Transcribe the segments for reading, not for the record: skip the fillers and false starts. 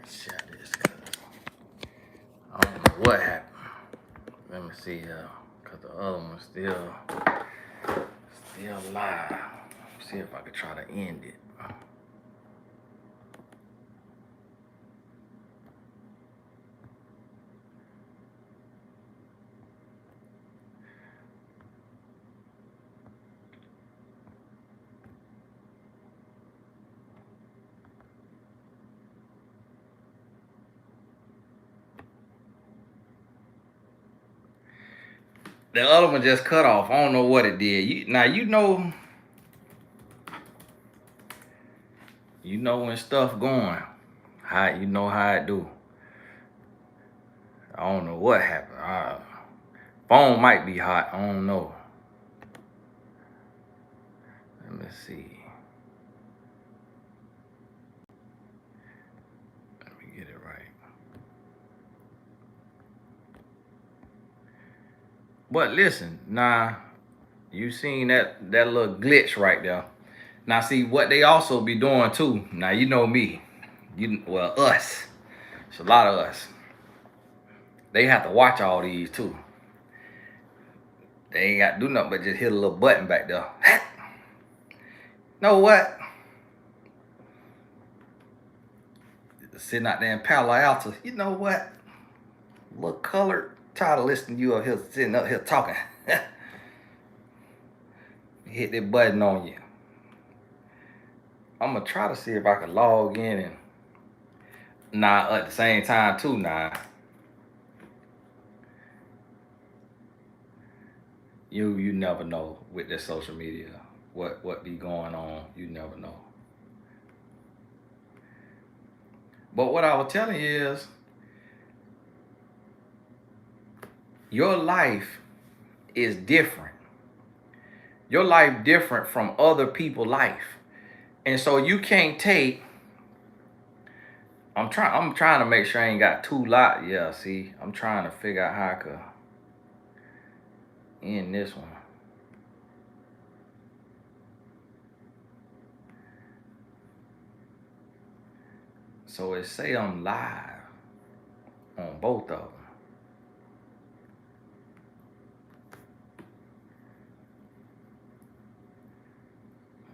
Share this because I don't know what happened. Let me see, because the other one's still live. See if I could try to end it. The other one just cut off. I don't know what it did. You know when stuff going. How it do. I don't know what happened. Phone might be hot. I don't know. Let me see. Let me get it right. But listen, now you seen that little glitch right there. Now see what they also be doing too. Now you know me. Us. It's a lot of us. They have to watch all these too. They ain't got to do nothing but just hit a little button back there. Know what? Sitting out there in Palo Alto. You know what? Little colored. Tired of listening to you up here sitting up here talking. Hit that button on you. I'm gonna try to see if I can log in and at the same time too now. You never know with this social media what be going on. You never know. But what I was telling you is your life is different. Your life different from other people's life. And so you can't take. I'm trying to make sure I ain't got too loud. Yeah, see, I'm trying to figure out how I could end this one. So it say I'm live on both of them.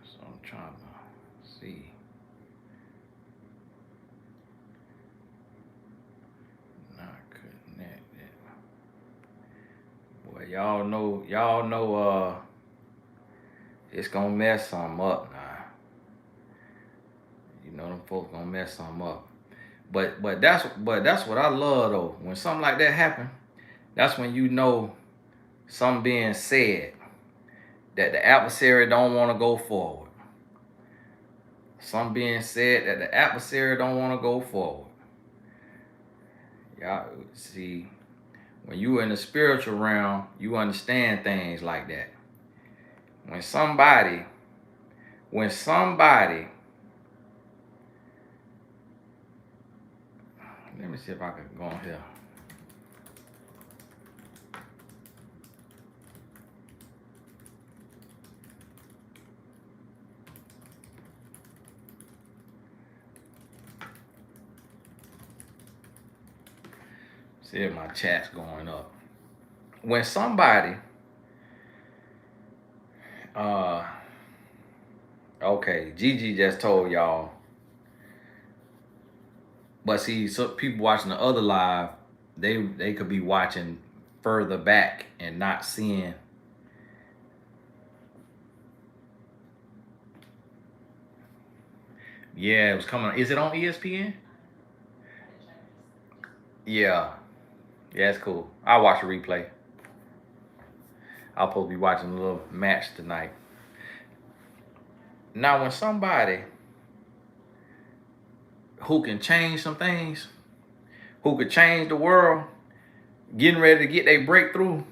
So I'm trying to see. Not connected. Boy, y'all know it's gonna mess something up now. You know them folks gonna mess something up. But that's what I love though. When something like that happen, that's when you know something being said that the adversary don't want to go forward. Something being said that the adversary don't want to go forward. Y'all see, when you in the spiritual realm, you understand things like that. When somebody let me see if I can go on here. See if my chat's going up. When somebody, okay, Gigi just told y'all. But see, some people watching the other live, they could be watching further back and not seeing. Yeah, it was coming. Is it on ESPN? Yeah. Yeah, it's cool. I'll watch a replay. I'll probably be watching a little match tonight. Now, when somebody who can change some things, who could change the world, getting ready to get their breakthrough,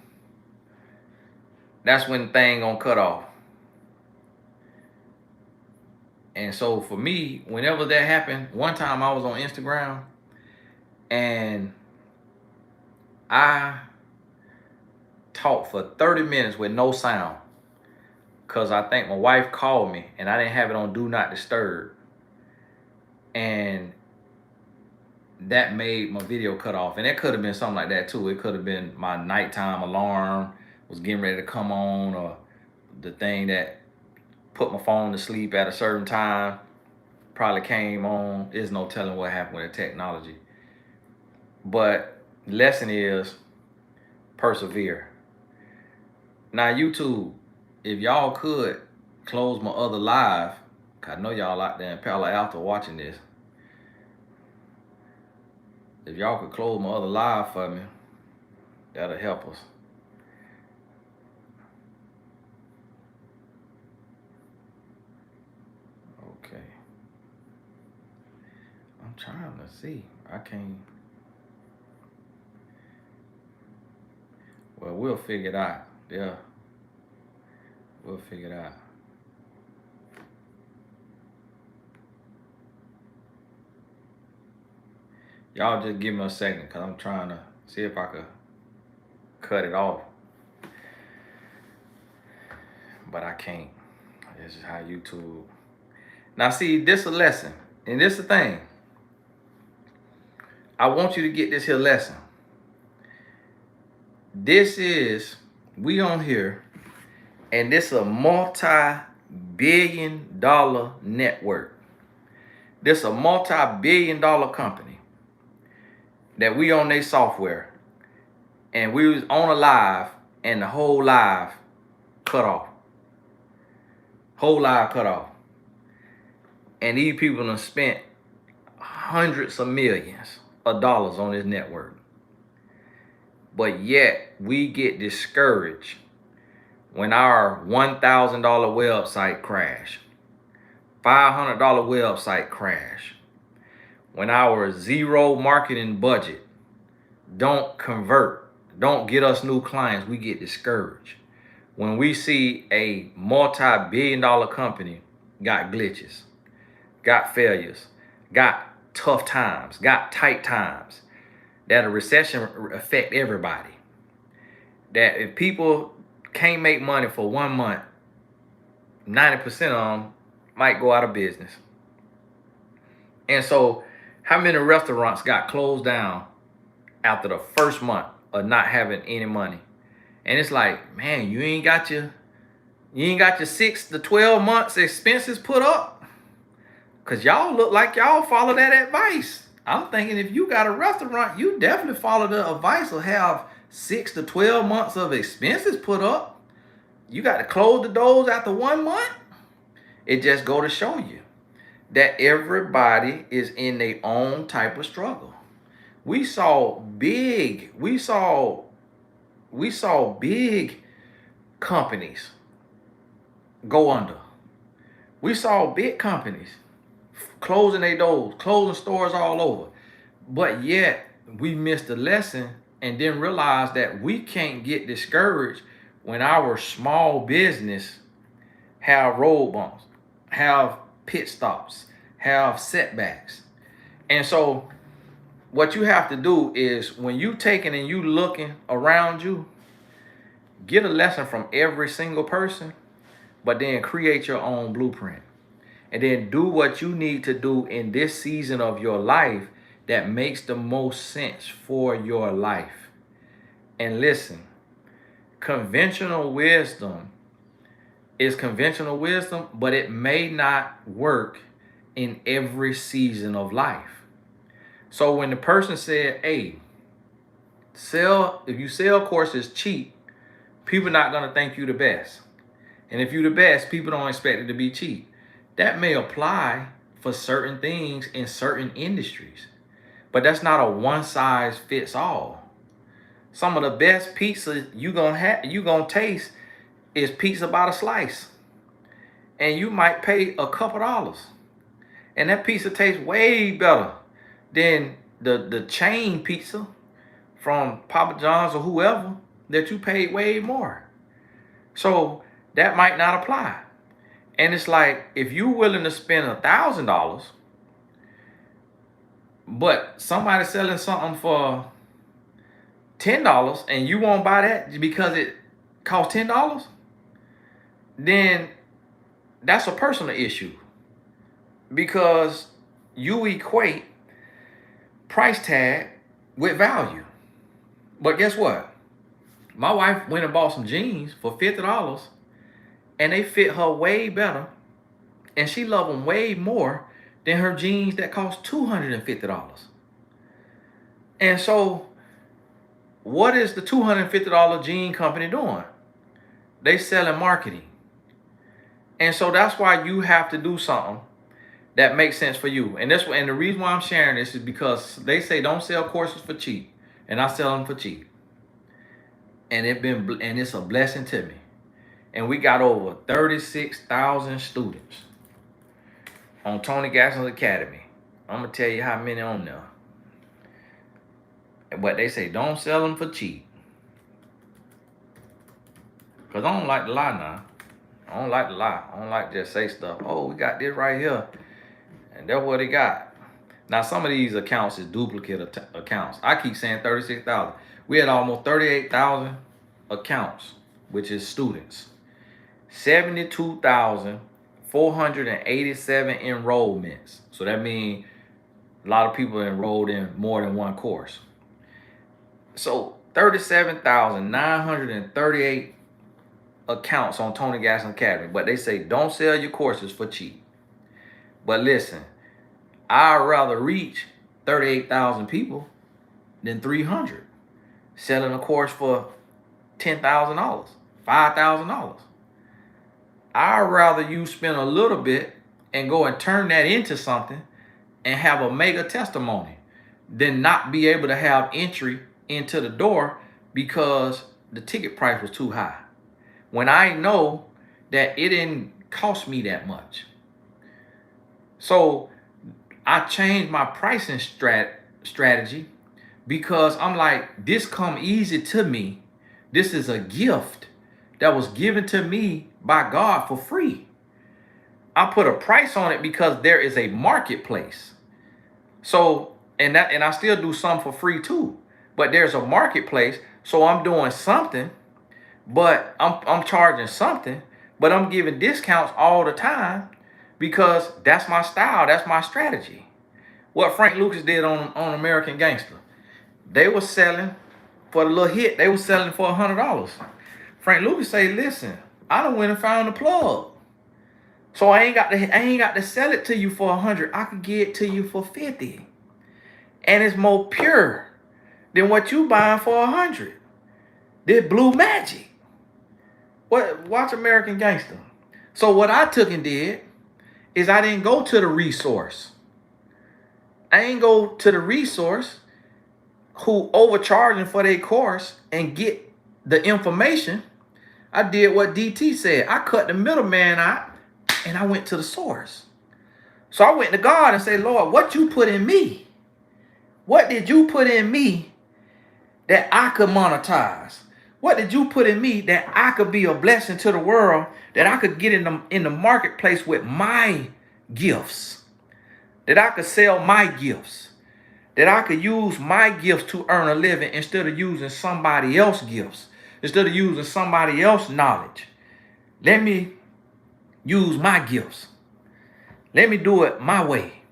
that's when the thing gonna cut off. And so for me, whenever that happened, one time I was on Instagram and I talked for 30 minutes with no sound. Cause I think my wife called me and I didn't have it on Do Not Disturb. And that made my video cut off. And it could have been something like that too. It could have been my nighttime alarm was getting ready to come on, or the thing that put my phone to sleep at a certain time probably came on. There's no telling what happened with the technology. But the lesson is persevere. Now, YouTube, if y'all could close my other live, 'cause I know y'all out there in Palo Alto watching this. If y'all could close my other live for me, that'll help us. Okay. I'm trying to see. I can't. Well, we'll figure it out. Yeah. We'll figure it out. Y'all just give me a second, because I'm trying to see if I could cut it off. But I can't. This is how YouTube. Now see, this a lesson. And this the thing. I want you to get this here lesson. This is, we on here, and this a multi-billion-dollar network. This a multi-billion-dollar company that we on their software, and we was on a live, and the whole live cut off. Whole live cut off. And these people done spent hundreds of millions of dollars on this network. But yet we get discouraged when our $1,000 website crash, $500 website crash, when our zero marketing budget don't convert, don't get us new clients, we get discouraged. When we see a multi-billion-dollar company got glitches, got failures, got tough times, got tight times, that a recession affect everybody. That if people can't make money for 1 month, 90% of them might go out of business. And so how many restaurants got closed down after the first month of not having any money? And it's like, man, you ain't got your 6 to 12 months expenses put up? Because y'all look like y'all follow that advice. I'm thinking if you got a restaurant, you definitely follow the advice of have 6 to 12 months of expenses put up. You got to close the doors after 1 month. It just go to show you that everybody is in their own type of struggle. We saw big companies go under. We saw big companies closing their doors, closing stores all over. But yet we missed the lesson and didn't realize that we can't get discouraged when our small business have road bumps, have pit stops, have setbacks. And so what you have to do is, when you taking and you looking around you, get a lesson from every single person, but then create your own blueprint. And then do what you need to do in this season of your life that makes the most sense for your life. And listen, conventional wisdom is conventional wisdom, but it may not work in every season of life. So when the person said, hey, if you sell courses cheap, people not gonna think you the best. And if you the best, people don't expect it to be cheap. That may apply for certain things in certain industries, but that's not a one size fits all. Some of the best pizza you gonna taste is pizza by the slice, and you might pay a couple dollars, and that pizza tastes way better than the chain pizza from Papa John's or whoever that you paid way more. So that might not apply. And it's like, if you're willing to spend $1,000, but somebody's selling something for $10 and you won't buy that because it costs $10, then that's a personal issue, because you equate price tag with value. But guess what? My wife went and bought some jeans for $50 and they fit her way better. And she loved them way more than her jeans that cost $250. And so what is the $250 jean company doing? They selling marketing. And so that's why you have to do something that makes sense for you. And the reason why I'm sharing this is because they say don't sell courses for cheap, and I sell them for cheap. And it's a blessing to me. And we got over 36,000 students on Tony Gaskins Academy. I'm gonna tell you how many on there. But they say don't sell them for cheap. Cause I don't like to lie now. I don't like to lie. I don't like to just say stuff. Oh, we got this right here. And that's what they got. Now, some of these accounts is duplicate accounts. I keep saying 36,000. We had almost 38,000 accounts, which is students. 72,487 enrollments. So that means a lot of people enrolled in more than one course. So 37,938 accounts on Tony Gaskins Academy. But they say don't sell your courses for cheap. But listen, I'd rather reach 38,000 people than 300 selling a course for $10,000, $5,000. I'd rather you spend a little bit and go and turn that into something and have a mega testimony than not be able to have entry into the door because the ticket price was too high. When I know that it didn't cost me that much. So I changed my pricing strategy because I'm like, this come easy to me. This is a gift that was given to me by God for free. I put a price on it because there is a marketplace. So, and I still do some for free too, but there's a marketplace. So I'm doing something, but I'm charging something, but I'm giving discounts all the time because that's my style. That's my strategy. What Frank Lucas did on American Gangster. They were selling for the little hit. They were selling for $100. Frank Lucas say, listen, I done went and found the plug. So I ain't got to sell it to you for 100. I could get it to you for 50. And it's more pure than what you buying for 100. This blue magic. Watch American Gangster. So what I took and did is I didn't go to the resource. I ain't go to the resource who overcharging for their course and get the information. I did what DT said. I cut the middleman out and I went to the source. So I went to God and said, Lord, what you put in me? What did you put in me that I could monetize? What did you put in me that I could be a blessing to the world, that I could get in the marketplace with my gifts, that I could sell my gifts, that I could use my gifts to earn a living instead of using somebody else's gifts, instead of using somebody else's knowledge? Let me use my gifts. Let me do it my way.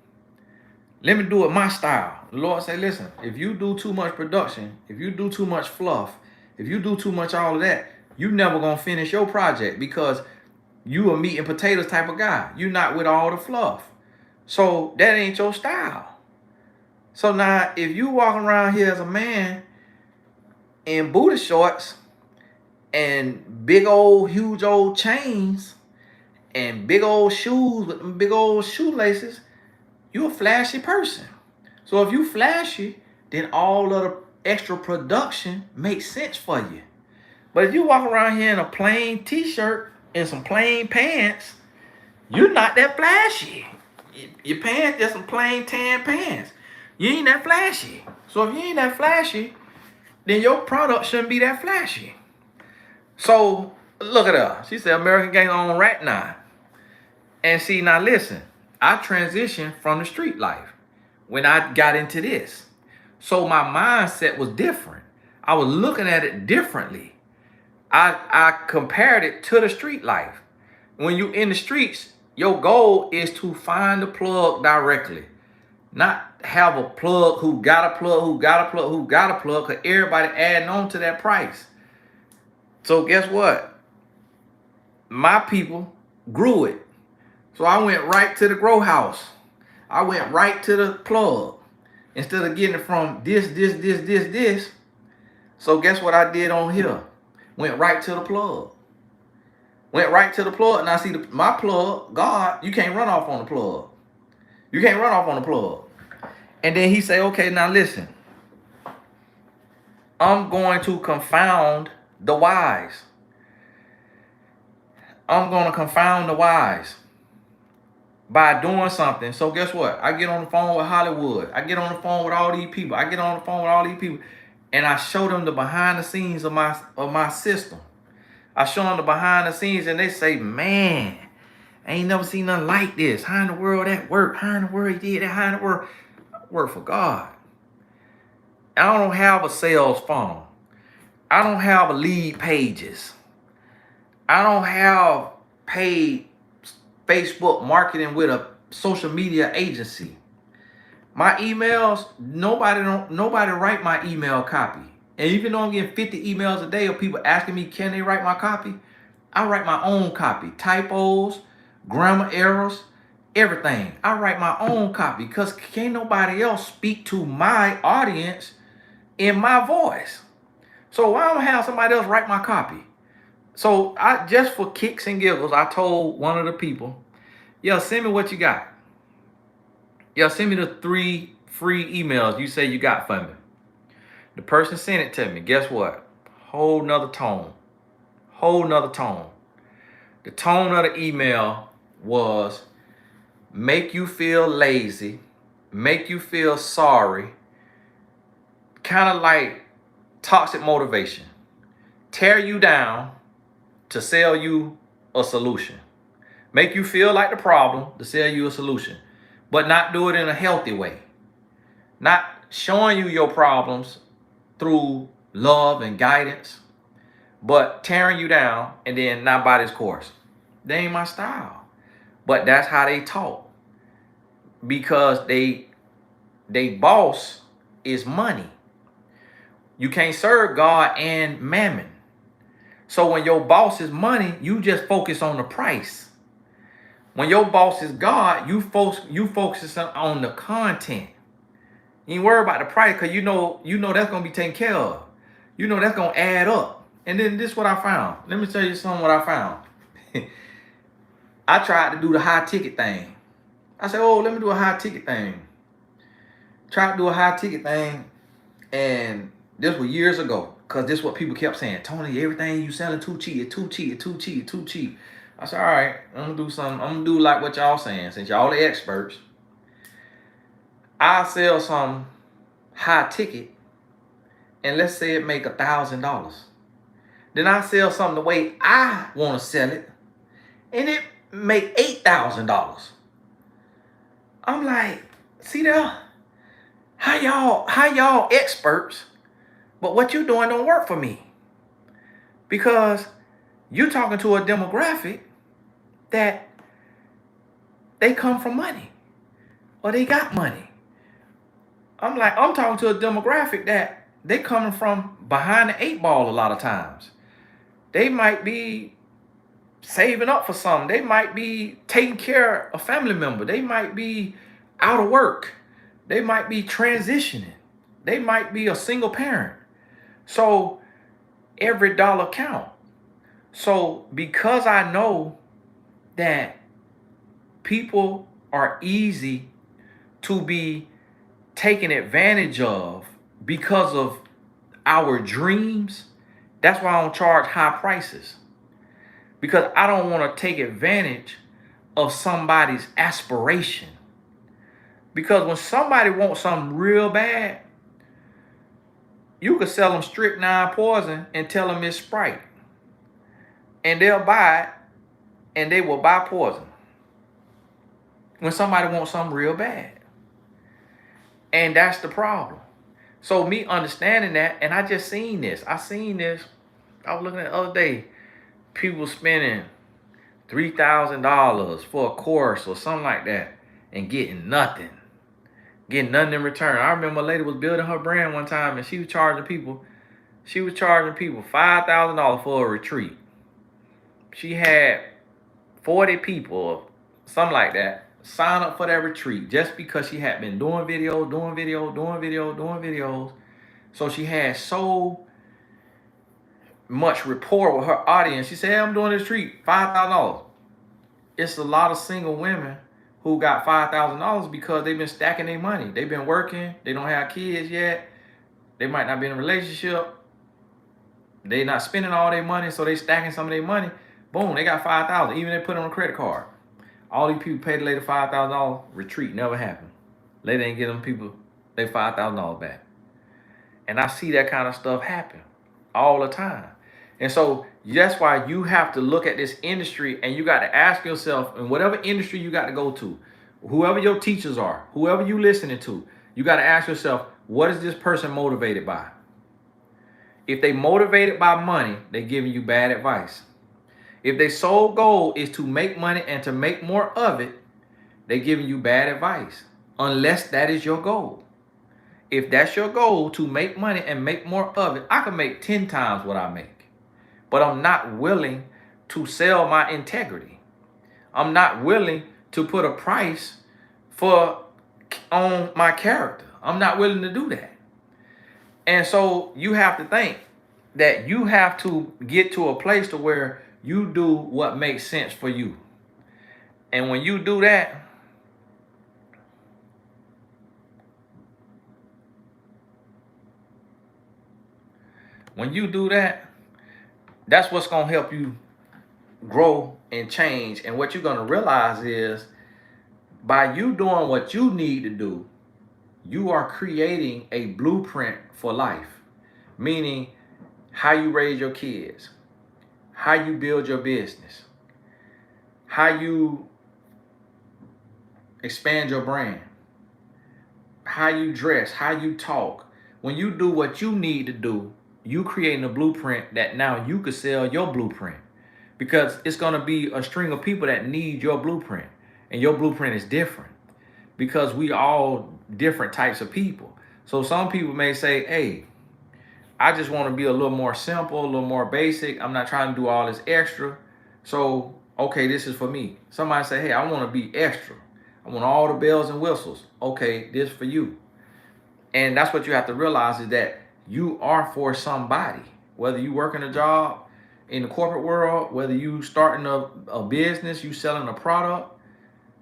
Let me do it my style. The Lord say, listen, if you do too much production, if you do too much fluff, if you do too much all of that, you never gonna finish your project because you a meat and potatoes type of guy. You're not with all the fluff. So that ain't your style. So now if you walking around here as a man in booty shorts and big old, huge old chains and big old shoes with them big old shoelaces, you a flashy person. So if you flashy, then all of the extra production makes sense for you. But if you walk around here in a plain t-shirt and some plain pants, you're not that flashy. Your pants just some plain tan pants. You ain't that flashy. So if you ain't that flashy, then your product shouldn't be that flashy. So look at her. She said American Gangster on right now. And see, now listen, I transitioned from the street life when I got into this. So my mindset was different. I was looking at it differently. I compared it to the street life. When you in the streets, your goal is to find the plug directly. Not have a plug who got a plug, who got a plug, who got a plug, because everybody adding on to that price. So guess what? My people grew it. So I went right to the grow house. I went right to the plug. Instead of getting it from this. So guess what I did on here? Went right to the plug. Went right to the plug. And I see my plug, God, you can't run off on the plug. You can't run off on the plug. And then he say, okay, now listen. I'm going to confound the wise. I'm going to confound the wise by doing something. So guess what? I get on the phone with Hollywood. I get on the phone with all these people. And I show them the behind the scenes of my system. I show them the behind the scenes, and they say, man, I ain't never seen nothing like this. How in the world that worked? How in the world he did that? How in the world? Work for God. I don't have a sales funnel. I don't have a lead pages. I don't have paid Facebook marketing with a social media agency. My emails, nobody write my email copy. And even though I'm getting 50 emails a day of people asking me, can they write my copy? I write my own copy. Typos, grammar errors, everything. I write my own copy because can't nobody else speak to my audience in my voice. So why don't I have somebody else write my copy? So I just for kicks and giggles, I told one of the people, yeah, send me what you got. Yeah, send me the 3 free emails you say you got for me. The person sent it to me. Guess what? Whole nother tone. Whole nother tone. The tone of the email was make you feel lazy, make you feel sorry, kind of like toxic motivation. Tear you down to sell you a solution. Make you feel like the problem to sell you a solution, but not do it in a healthy way. Not showing you your problems through love and guidance, but tearing you down and then not by this course. That ain't my style. But that's how they talk. Because they boss is money. You can't serve God and mammon. So when your boss is money, you just focus on the price. When your boss is God, you focus on the content. You ain't worry about the price because you know that's gonna be taken care of. You know that's gonna add up. And then this is what I found. Let me tell you something what I found. I tried to do the high ticket thing. I said, oh, let me do a high ticket thing. Tried to do a high ticket thing, and this was years ago. Because this is what people kept saying. Tony, everything you selling too cheap, it's too cheap, it's too cheap, it's too cheap. I said, all right, I'm gonna do something. I'm gonna do like what y'all saying, since y'all the experts. I'll sell some high ticket, and let's say it make $1,000. Then I sell something the way I want to sell it, and it make $8,000. I'm like, see there? How y'all experts, but what you doing don't work for me. Because you talking to a demographic that they come from money or they got money. I'm talking to a demographic that they coming from behind the 8 ball a lot of times. They might be saving up for something. They might be taking care of a family member. They might be out of work. They might be transitioning. They might be a single parent. So every dollar count. So because I know that people are easy to be taken advantage of because of our dreams, that's why I don't charge high prices. Because I don't want to take advantage of somebody's aspiration. Because when somebody wants something real bad, you could sell them strychnine poison and tell them it's Sprite. And they'll buy it, and they will buy poison. When somebody wants something real bad. And that's the problem. So me understanding that, and I just seen this. I was looking at the other day, people spending $3,000 for a course or something like that and getting nothing. getting nothing in return. I remember a lady was building her brand one time and she was charging people $5,000 for a retreat. She had 40 people or something like that sign up for that retreat just because she had been doing videos. So she had so much rapport with her audience. She said, hey, I'm doing this retreat, $5,000. It's a lot of single women who got $5,000 because they've been stacking their money. They've been working. They don't have kids yet. They might not be in a relationship. They're not spending all their money, so they stacking some of their money. Boom, they got $5,000. Even they put it on a credit card. All these people paid the lady $5,000. Retreat never happened. Lady ain't get them people their $5,000 back. And I see that kind of stuff happen all the time. And so that's why you have to look at this industry and you got to ask yourself, in whatever industry you got to go to, whoever your teachers are, whoever you listening to, you got to ask yourself, what is this person motivated by? If they motivated by money, they're giving you bad advice. If their sole goal is to make money and to make more of it, they're giving you bad advice, unless that is your goal. If that's your goal, to make money and make more of it, I can make 10 times what I make. But I'm not willing to sell my integrity. I'm not willing to put a price on my character. I'm not willing to do that. And so you have to think that you have to get to a place to where you do what makes sense for you. And when you do that, that's what's going to help you grow and change. And what you're going to realize is, by you doing what you need to do, you are creating a blueprint for life. Meaning how you raise your kids, how you build your business, how you expand your brand, how you dress, how you talk. When you do what you need to do, you creating a blueprint that now you could sell your blueprint, because it's going to be a string of people that need your blueprint, and your blueprint is different because we all different types of people. So some people may say, hey, I just want to be a little more simple, a little more basic. I'm not trying to do all this extra. So, okay, this is for me. Somebody say, hey, I want to be extra. I want all the bells and whistles. Okay, this for you. And that's what you have to realize, is that you are for somebody. Whether you working a job in the corporate world, whether you starting a business, you selling a product,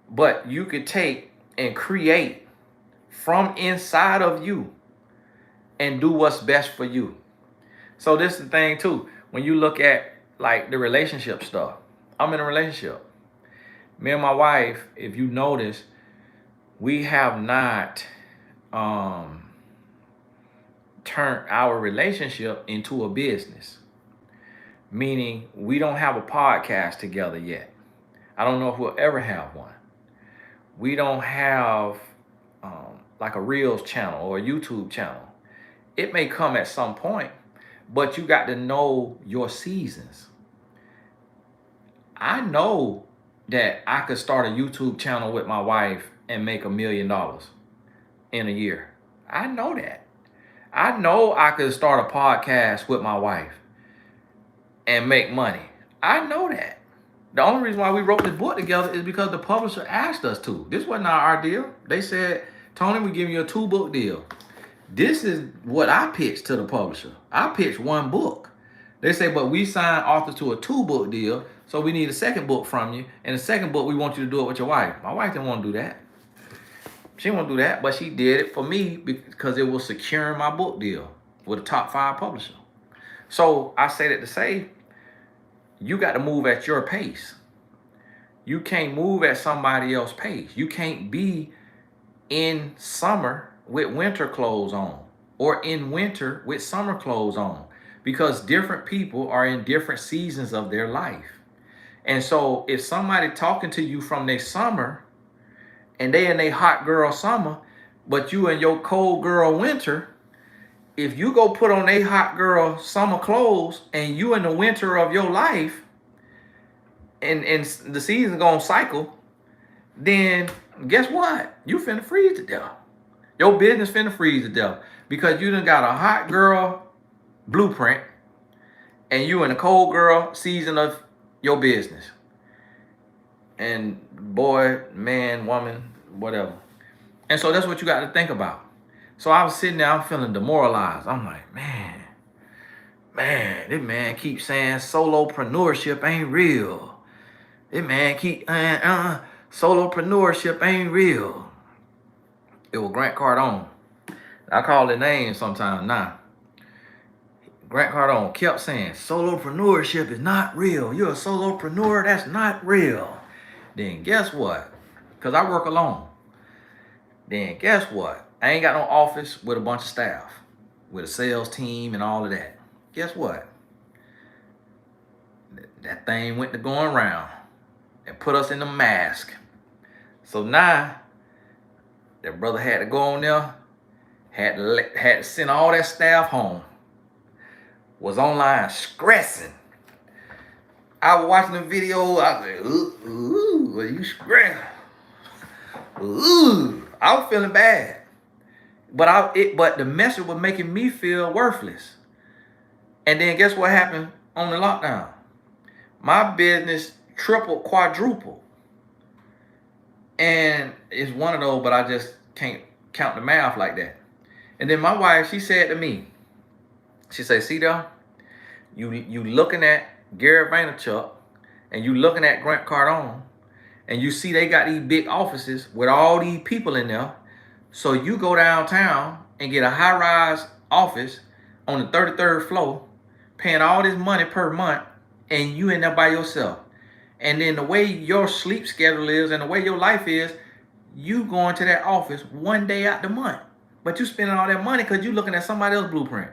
but you could take and create from inside of you and do what's best for you. So this is the thing too. When you look at like the relationship stuff, I'm in a relationship. Me and my wife, if you notice, we have not turned our relationship into a business. Meaning we don't have a podcast together yet. I don't know if we'll ever have one. We don't have like a Reels channel or a YouTube channel. It may come at some point, but you got to know your seasons. I know that I could start a YouTube channel with my wife and make $1 million in a year. I know that. I know I could start a podcast with my wife and make money. I know that. The only reason why we wrote this book together is because the publisher asked us to. This wasn't our deal. They said, Tony, we give you a 2-book deal. This is what I pitched to the publisher. I pitched 1 book. They say, but we signed authors to a 2-book deal, so we need a 2nd book from you. And the 2nd book, we want you to do it with your wife. My wife didn't want to do that. She didn't want to do that, but she did it for me because it was securing my book deal with a top 5 publisher. So I say that to say, you got to move at your pace. You can't move at somebody else's pace. You can't be in summer with winter clothes on, or in winter with summer clothes on, because different people are in different seasons of their life. And so if somebody talking to you from their summer and they in their hot girl summer, but you in your cold girl winter, if you go put on a hot girl summer clothes and you in the winter of your life and the season's gonna cycle, then guess what? You finna freeze to death. Your business finna freeze to death because you done got a hot girl blueprint and you in a cold girl season of your business. And boy, man, woman, whatever. And so that's what you got to think about. So I was sitting there, I'm feeling demoralized. I'm like, man, this man keeps saying solopreneurship ain't real. This man keep solopreneurship ain't real. It was Grant Cardone. I call it names sometimes now. Grant Cardone kept saying solopreneurship is not real. You're a solopreneur, that's not real. Then guess what? Because I work alone. Then guess what? I ain't got no office with a bunch of staff, with a sales team and all of that. Guess what? That thing went to going around and put us in the mask. So now that brother had to go on there, had to send all that staff home, was online stressing. I was watching the video, I was like, ooh, are you stressing? Ooh, I was feeling bad. But the message was making me feel worthless. And then guess what happened on the lockdown? My business tripled, quadrupled. And it's one of those, but I just can't count the math like that. And then my wife, she said to me, she said, see there, you looking at Gary Vaynerchuk and you looking at Grant Cardone, and you see they got these big offices with all these people in there. So you go downtown and get a high-rise office on the 33rd floor, paying all this money per month, and you in there by yourself. And then the way your sleep schedule is and the way your life is, you going to that office one day out the month. But you spending all that money because you looking at somebody else's blueprint.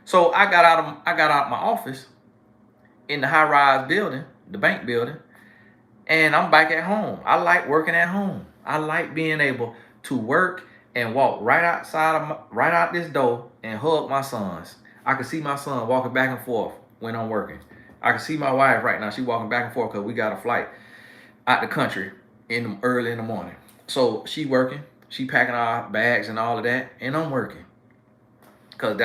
So I got out of my office in the high-rise building, the bank building, and I'm back at home. I like working at home. I like being able to work and walk right out this door and hug my sons. I can see my son walking back and forth when I'm working. I can see my wife right now. She walking back and forth because we got a flight out the country early in the morning. So she working. She packing our bags and all of that, and I'm working. Cause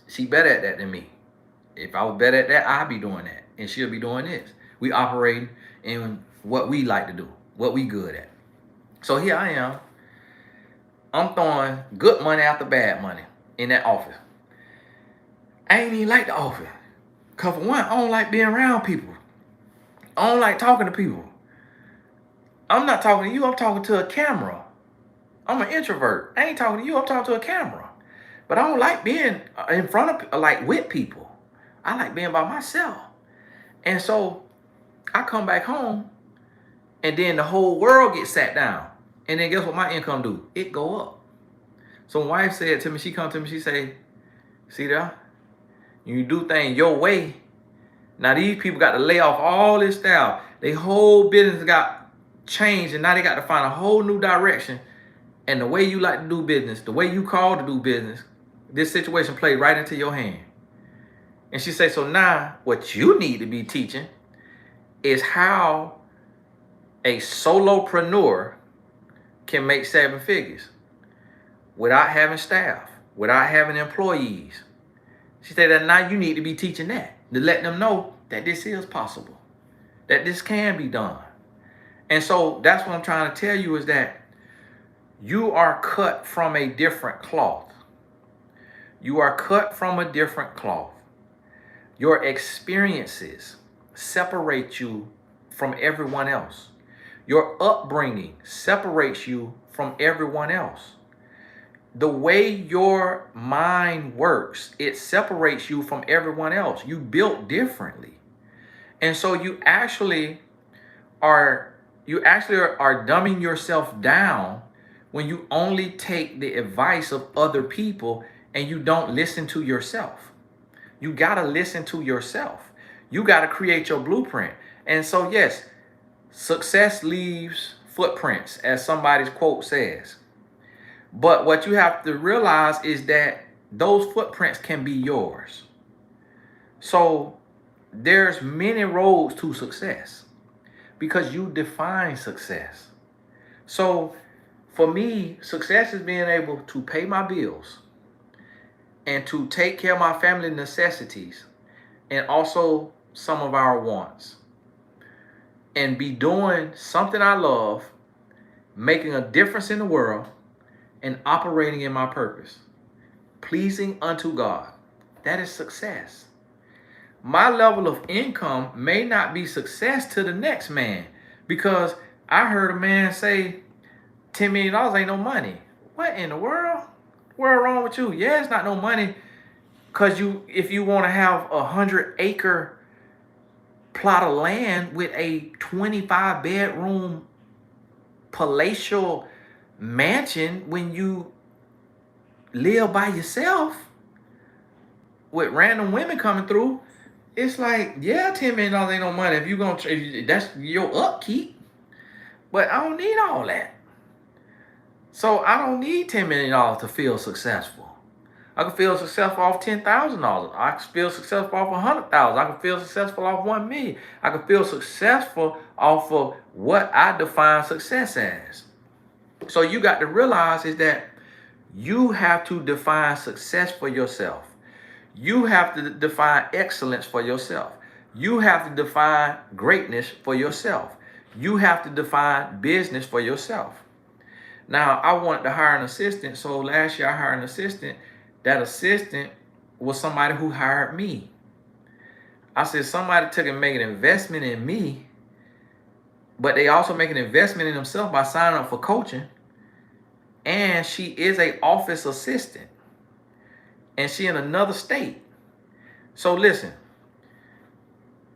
she better at that than me. If I was better at that, I'd be doing that, and she'll be doing this. We operating in what we like to do, what we good at. So here I am. I'm throwing good money after bad money in that office. I ain't even like the office. Cause for one, I don't like being around people. I don't like talking to people. I'm not talking to you, I'm talking to a camera. I'm an introvert. I ain't talking to you, I'm talking to a camera. But I don't like being in front of, like with people. I like being by myself. And so I come back home and then the whole world gets sat down. And then guess what my income do? It go up. So my wife said to me, she come to me, she say, see there, you do things your way. Now these people got to lay off all this staff. Their whole business got changed and now they got to find a whole new direction. And the way you like to do business, the way you call to do business, this situation played right into your hand. And she said, so now what you need to be teaching is how a solopreneur can make 7 figures without having staff, without having employees. She said that now you need to be teaching that, to let them know that this is possible, that this can be done. And so that's what I'm trying to tell you is that you are cut from a different cloth. You are cut from a different cloth. Your experiences separate you from everyone else. Your upbringing separates you from everyone else. The way your mind works, it separates you from everyone else. You built differently. And so you actually are dumbing yourself down when you only take the advice of other people and you don't listen to yourself. You got to listen to yourself. You got to create your blueprint. And so, yes, success leaves footprints, as somebody's quote says. But what you have to realize is that those footprints can be yours. So there's many roads to success because you define success. So For me, success is being able to pay my bills and to take care of my family necessities and also some of our wants, and be doing something I love, making a difference in the world, and operating in my purpose, pleasing unto God. That is success. My level of income may not be success to the next man, because I heard a man say $10 million ain't no money. What in the world? What's wrong with you? Yeah, it's not no money, because if you want to have 100-acre plot of land with a 25-bedroom palatial mansion, when you live by yourself with random women coming through, it's like, yeah, $10 million ain't no money if you gonna, if that's your upkeep. But I don't need all that. So I don't need $10 million to feel successful. I can feel successful off $10,000. I can feel successful off $100,000. I can feel successful off $1 million. I can feel successful off of what I define success as. So you got to realize is that you have to define success for yourself. You have to define excellence for yourself. You have to define greatness for yourself. You have to define business for yourself. Now, I wanted to hire an assistant. So last year I hired an assistant. That assistant was somebody who hired me. I said somebody took and made an investment in me, but they also make an investment in themselves by signing up for coaching. And she is an office assistant. And she in another state. So listen,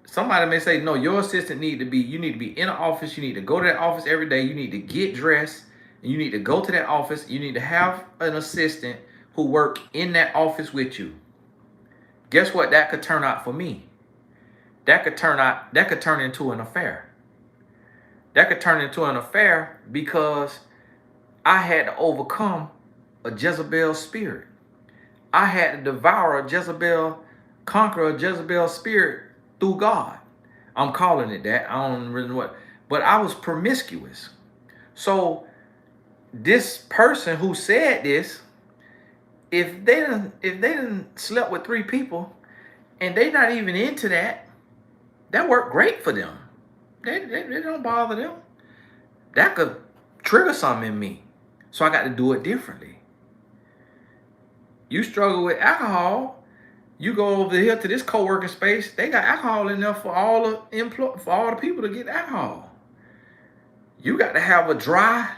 somebody may say, no, your assistant you need to be in an office. You need to go to that office every day. You need to get dressed. And you need to go to that office. You need to have an assistant who work in that office with you. Guess what? That could turn out for me. That could turn into an affair. That could turn into an affair because I had to overcome a Jezebel spirit. I had to devour conquer a Jezebel spirit through God. I'm calling it that. I don't really know what. But I was promiscuous. So this person who said this, if they didn't slept with 3 people and they not even into that worked great for them. They don't bother them. That could trigger something in me. So I got to do it differently. You struggle with alcohol, you go over here to this co-working space, they got alcohol in there for all the people to get alcohol. You got to have a dry,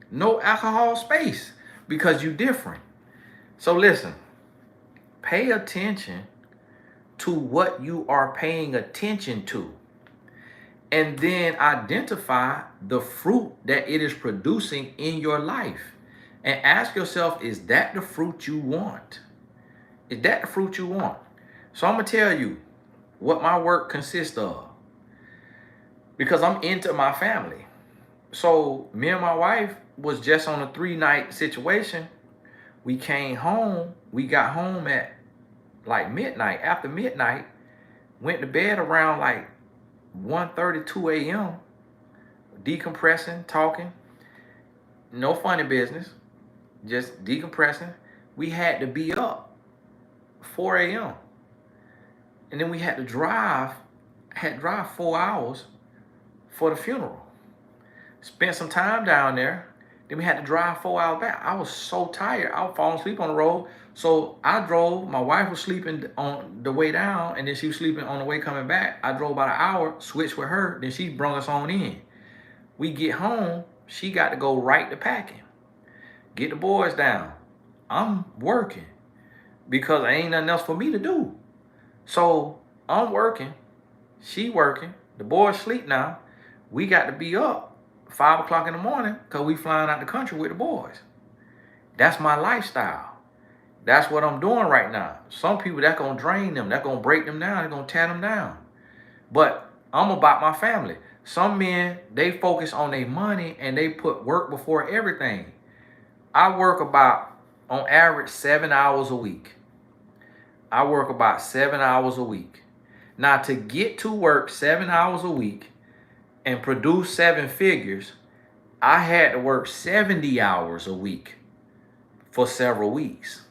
no alcohol space because you different. So listen, pay attention to what you are paying attention to, and then identify the fruit that it is producing in your life. And ask yourself, is that the fruit you want? Is that the fruit you want? So I'm going to tell you what my work consists of, because I'm into my family. So me and my wife was just on a 3-night situation. We came home. We got home at like midnight. After midnight, went to bed around like 1:30, 2 a.m. Decompressing, talking. No funny business. Just decompressing. We had to be up 4 a.m. And then we had to drive 4 hours for the funeral. Spent some time down there. Then we had to drive 4 hours back. I was so tired. I was falling asleep on the road. So I drove. My wife was sleeping on the way down, and then she was sleeping on the way coming back. I drove about an hour, switched with her. Then she brought us on in. We get home. She got to go right to packing. Get the boys down. I'm working because there ain't nothing else for me to do. So I'm working. She working. The boys sleep now. We got to be up 5 o'clock in the morning because we flying out the country with the boys. That's my lifestyle. That's what I'm doing right now. Some people, that's going to drain them. That's going to break them down. They're going to tear them down. But I'm about my family. Some men, they focus on their money and they put work before everything. I work about, on average, 7 hours a week. I work about 7 hours a week. Now, to get to work 7 hours a week and produce 7 figures, I had to work 70 hours a week for several weeks.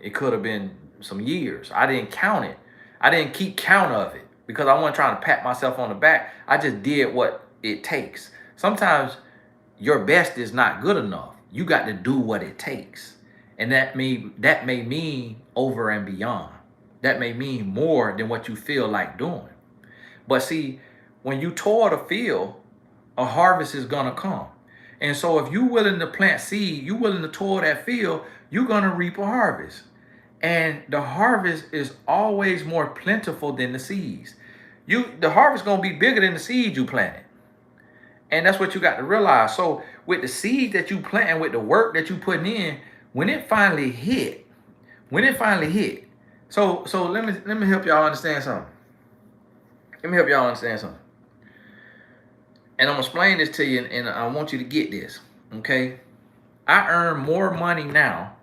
It could have been some years. I didn't count it. I didn't keep count of it because I wasn't trying to pat myself on the back. I just did what it takes. Sometimes your best is not good enough. You got to do what it takes. And that may mean over and beyond. That may mean more than what you feel like doing. But see, when you toil the field, a harvest is gonna come. And so if you're willing to plant seed, you're willing to toil that field, you're gonna reap a harvest. And the harvest is always more plentiful than the seeds. The harvest gonna be bigger than the seed you planted. And that's what you got to realize. So with the seed that you plant and with the work that you putting in, when it finally hit, so let me help y'all understand something. Let me help y'all understand something. And I'm gonna explain this to you, and I want you to get this. Okay, I earn more money now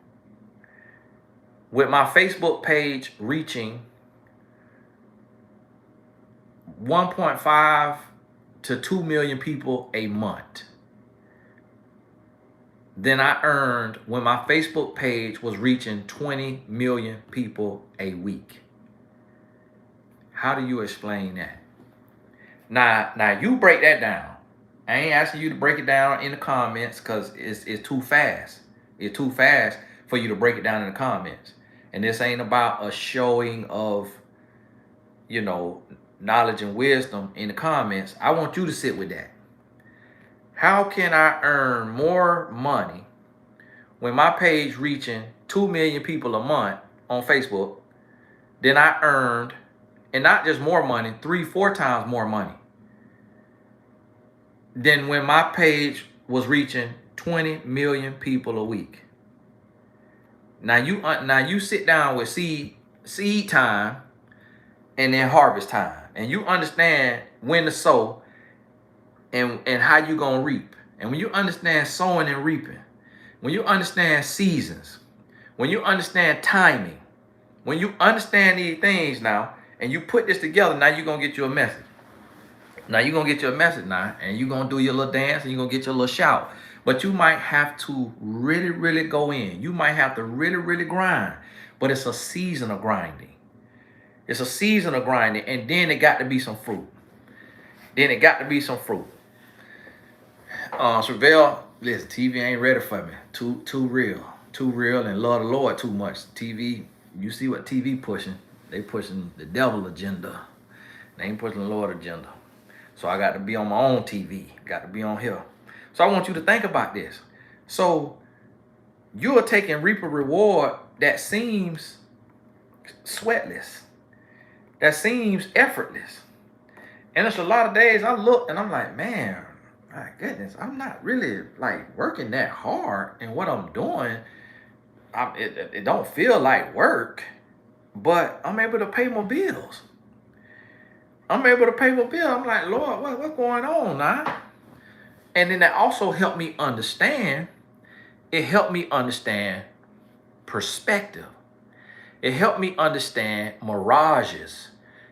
with my Facebook page reaching 1.5 to 2 million people a month than I earned when my Facebook page was reaching 20 million people a week. How do you explain that? Now you break that down. I ain't asking you to break it down in the comments because it's too fast. It's too fast for you to break it down in the comments. And this ain't about a showing of, knowledge and wisdom in the comments. I want you to sit with that. How can I earn more money when my page reaching 2 million people a month on Facebook than I earned, and not just more money, 3-4 times more money than when my page was reaching 20 million people a week? Now you sit down with seed time and then harvest time, and you understand when to sow and how you gonna reap. And when you understand sowing and reaping, when you understand seasons, when you understand timing, when you understand these things now, and you put this together, now you're gonna get you a message. Now you're gonna get you a message now, and you're gonna do your little dance, and you're gonna get your little shout. But you might have to really, really go in. You might have to really, really grind. But it's a season of grinding. It's a season of grinding, and then it got to be some fruit. Chevelle, listen, TV ain't ready for me. Too real, and love the Lord too much. TV, you see what TV pushing? They pushing the devil agenda. They ain't pushing the Lord agenda. So I got to be on my own TV. Got to be on here. So I want you to think about this. So you are taking reap a reward that seems sweatless, that seems effortless. And it's a lot of days I look and I'm like, man, my goodness, I'm not really like working that hard in what I'm doing. It don't feel like work, but I'm able to pay my bills. I'm like, Lord, what's going on now? And then that also helped me understand. It helped me understand perspective. It helped me understand mirages.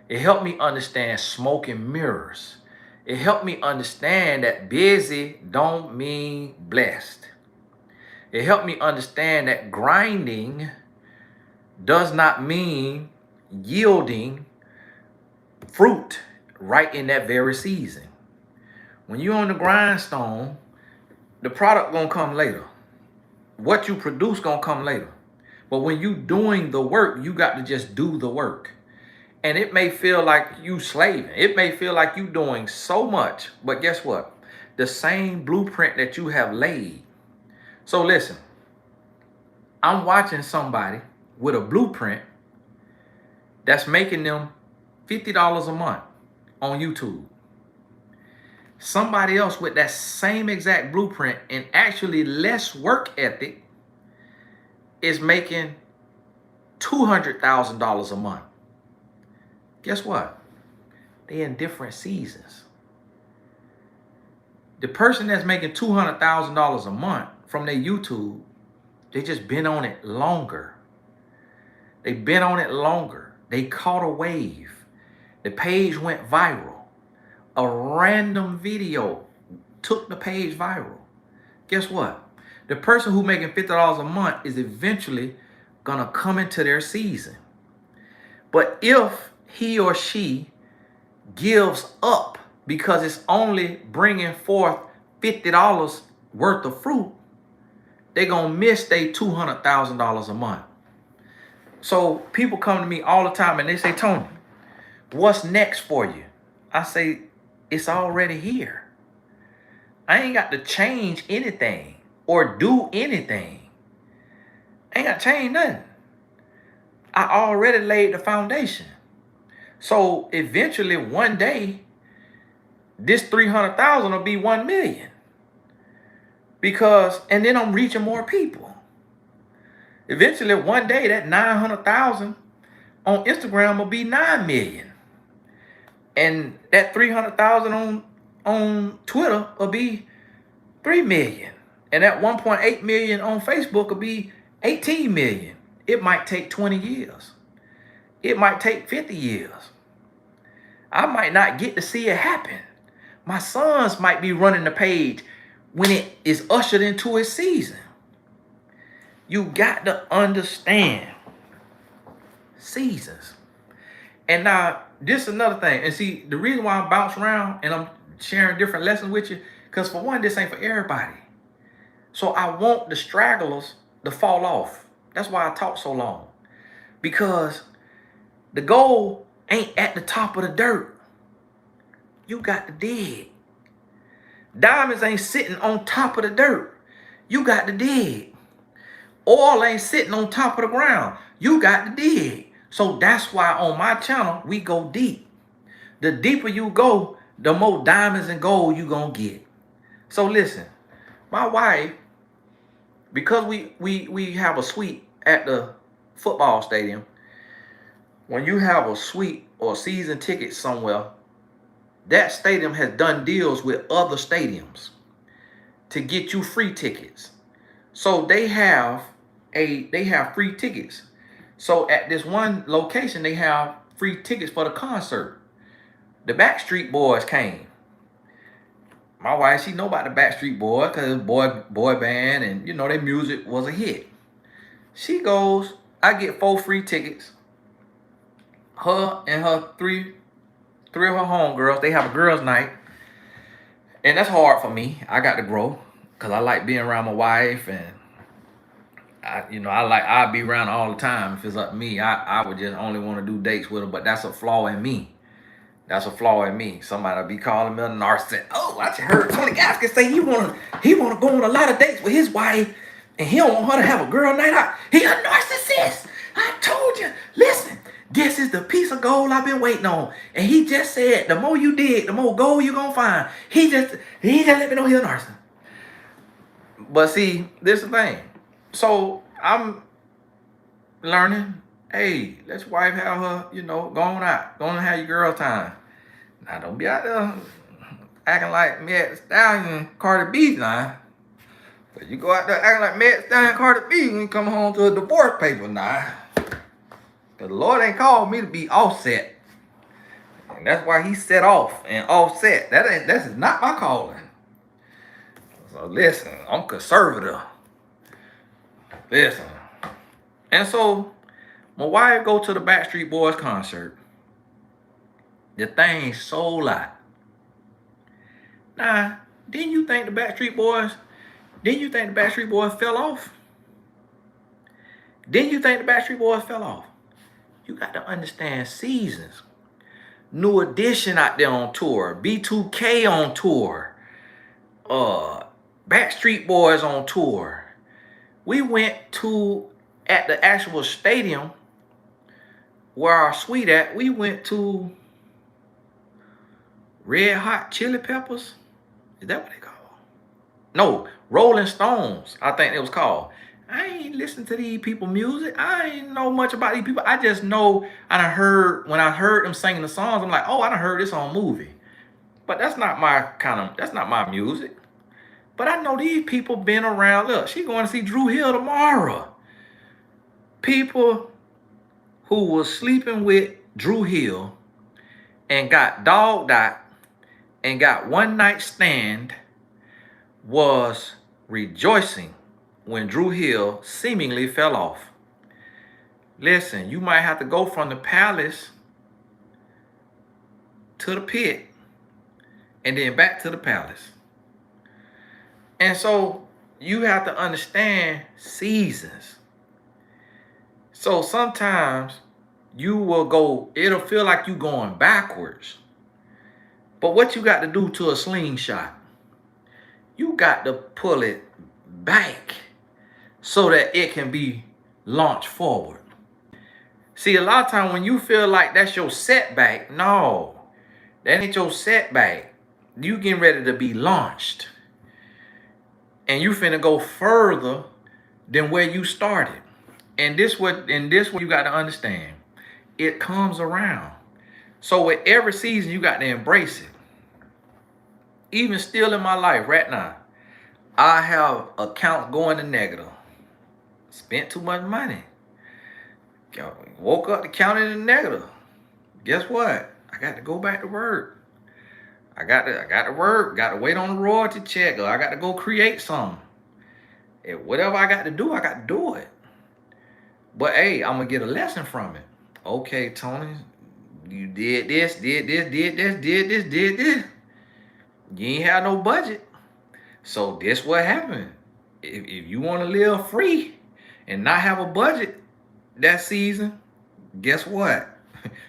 It helped me understand smoke and mirrors. It helped me understand that busy don't mean blessed. It helped me understand that grinding does not mean yielding fruit right in that very season. When you're on the grindstone, the product gonna come later. What you produce gonna come later. But when you doing the work, you got to just do the work. And it may feel like you slaving. It may feel like you doing so much. But guess what? The same blueprint that you have laid. So listen, I'm watching somebody with a blueprint that's making them $50 a month on YouTube. Somebody else with that same exact blueprint and actually less work ethic is making $200,000 a month. Guess what? They're in different seasons. The person that's making $200,000 a month from their YouTube, they just been on it longer. They've been on it longer. They caught a wave. The page went viral. A random video took the page viral. Guess what? The person who making $50 a month is eventually gonna come into their season. But if he or she gives up because it's only bringing forth $50 worth of fruit, they're gonna miss their $200,000 a month. So people come to me all the time and they say, Tony, what's next for you? I say, it's already here. I ain't got to change anything or do anything. I ain't got to change nothing. I already laid the foundation. So eventually one day, this 300,000 will be 1 million. Because, and then I'm reaching more people. Eventually one day that 900,000 on Instagram will be 9 million. And that 300,000 on Twitter will be 3 million. And that 1.8 million on Facebook will be 18 million. It might take 20 years. It might take 50 years. I might not get to see it happen. My sons might be running the page when it is ushered into its season. You got to understand seasons. And now, this is another thing. And see, the reason why I'm bouncing around and I'm sharing different lessons with you, because for one, this ain't for everybody. So I want the stragglers to fall off. That's why I talk so long. Because the gold ain't at the top of the dirt. You got to dig. Diamonds ain't sitting on top of the dirt. You got to dig. Oil ain't sitting on top of the ground. You got to dig. So that's why on my channel, we go deep. The deeper you go, the more diamonds and gold you gonna get. So listen, my wife, because we have a suite at the football stadium, when you have a suite or season ticket somewhere, that stadium has done deals with other stadiums to get you free tickets. So they have free tickets. So at this one location, they have free tickets for the concert. The Backstreet Boys came. My wife, she know about the Backstreet Boys because it's boy band, and you know their music was a hit. She goes, I get 4 free tickets. Her and her three of her homegirls, they have a girls' night. And that's hard for me. I got to grow because I like being around my wife, and I'd be around all the time. If it's up to me, I would just only want to do dates with her, but that's a flaw in me. That's a flaw in me. Somebody be calling me a narcissist. Oh, I just heard Tony Gaskins say he wanna go on a lot of dates with his wife, and he don't want her to have a girl night out. He a narcissist. I told you. Listen, this is the piece of gold I've been waiting on. And he just said, the more you dig, the more gold you gonna find. He just let me know he's a narcissist. But see, this is the thing. So I'm learning. Hey, let your wife have her, go on out. Go on and have your girl time. Now, don't be out there acting like Meg Thee Stallion and Cardi B now. But you go out there acting like Meg Thee Stallion and Cardi B when you come home to a divorce paper now. Because the Lord ain't called me to be Offset. And that's why he set off and offset. That's not my calling. So listen, I'm conservative. Listen. And so, my wife go to the Backstreet Boys concert. The thing sold out. Now, didn't you think the Backstreet Boys fell off? Didn't you think the Backstreet Boys fell off? You got to understand seasons. New Edition out there on tour. B2K on tour. Backstreet Boys on tour. We went at the actual stadium where our suite at, we went to Red Hot Chili Peppers. Is that what they call? No, Rolling Stones, I think it was called. I ain't listen to these people music. I ain't know much about these people. I just know when I heard them singing the songs, I'm like, oh, I done heard this on movie. But that's not my music. But I know these people been around. Look, she going to see Dru Hill tomorrow. People who was sleeping with Dru Hill and got dogged out and got one night stand was rejoicing when Drew Hill seemingly fell off. Listen, you might have to go from the palace to the pit and then back to the palace. And so you have to understand seasons. So sometimes you will go, it'll feel like you going backwards. But what you got to do to a slingshot? You got to pull it back so that it can be launched forward. See, a lot of times when you feel like that's your setback, no, that ain't your setback. You getting ready to be launched. And you finna go further than where you started. And this what you got to understand. It comes around. So with every season, you got to embrace it. Even still in my life right now, I have accounts going to negative. Spent too much money. Woke up to count it in negative. Guess what? I got to go back to work. I got to work. Got to wait on the royalty check. Or I got to go create something. Whatever I got to do, I got to do it. But hey, I'm gonna get a lesson from it. Okay, Tony, you did this, did this. You ain't have no budget. So this what happened. If you want to live free and not have a budget that season, guess what?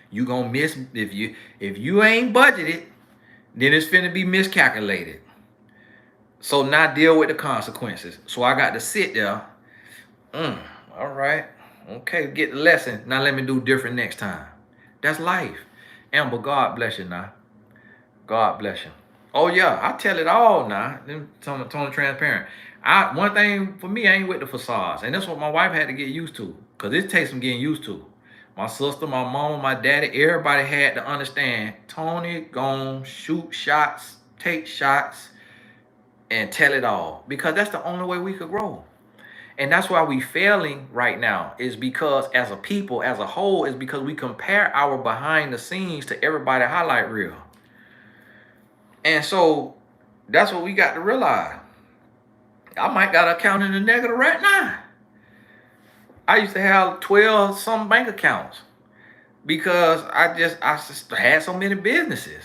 You gonna miss if you ain't budgeted, then it's finna be miscalculated. So now deal with the consequences. So I got to sit there. All right. Okay, get the lesson. Now let me do different next time. That's life. Amber, God bless you now. God bless you. Oh yeah, I tell it all now. Totally transparent. One thing for me, I ain't with the facades. And that's what my wife had to get used to. Because it takes some getting used to. My sister, my mama, my daddy, everybody had to understand Tony gon' shoot shots, take shots, and tell it all. Because that's the only way we could grow. And that's why we failing right now, is because as a people, as a whole, is because we compare our behind the scenes to everybody highlight reel. And so that's what we got to realize. I might got an account in the negative right now. I used to have 12 some bank accounts because I just had so many businesses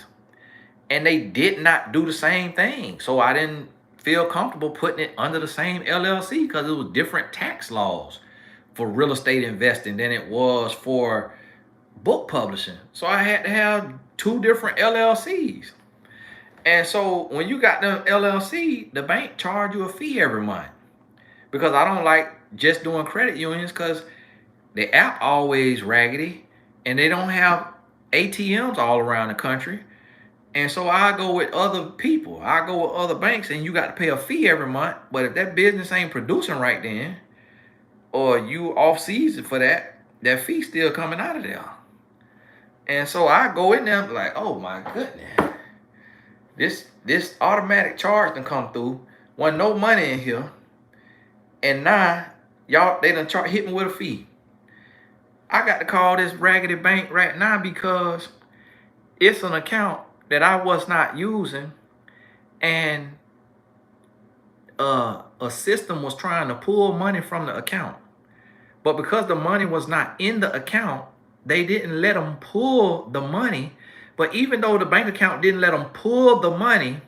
and they did not do the same thing. So I didn't feel comfortable putting it under the same LLC because it was different tax laws for real estate investing than it was for book publishing. So I had to have 2 different LLCs. And so when you got the LLC, the bank charge you a fee every month. Because I don't like just doing credit unions because the app always raggedy and they don't have ATMs all around the country. And so I go with other people. I go with other banks and you got to pay a fee every month. But if that business ain't producing right then, or you off season for that fee still coming out of there. And so I go in there like, oh my goodness. This automatic charge done come through. Wasn't no money in here. And now, y'all, they done hit me with a fee. I got to call this raggedy bank right now because it's an account that I was not using. And a system was trying to pull money from the account. But because the money was not in the account, they didn't let them pull the money. But even though the bank account didn't let them pull the money,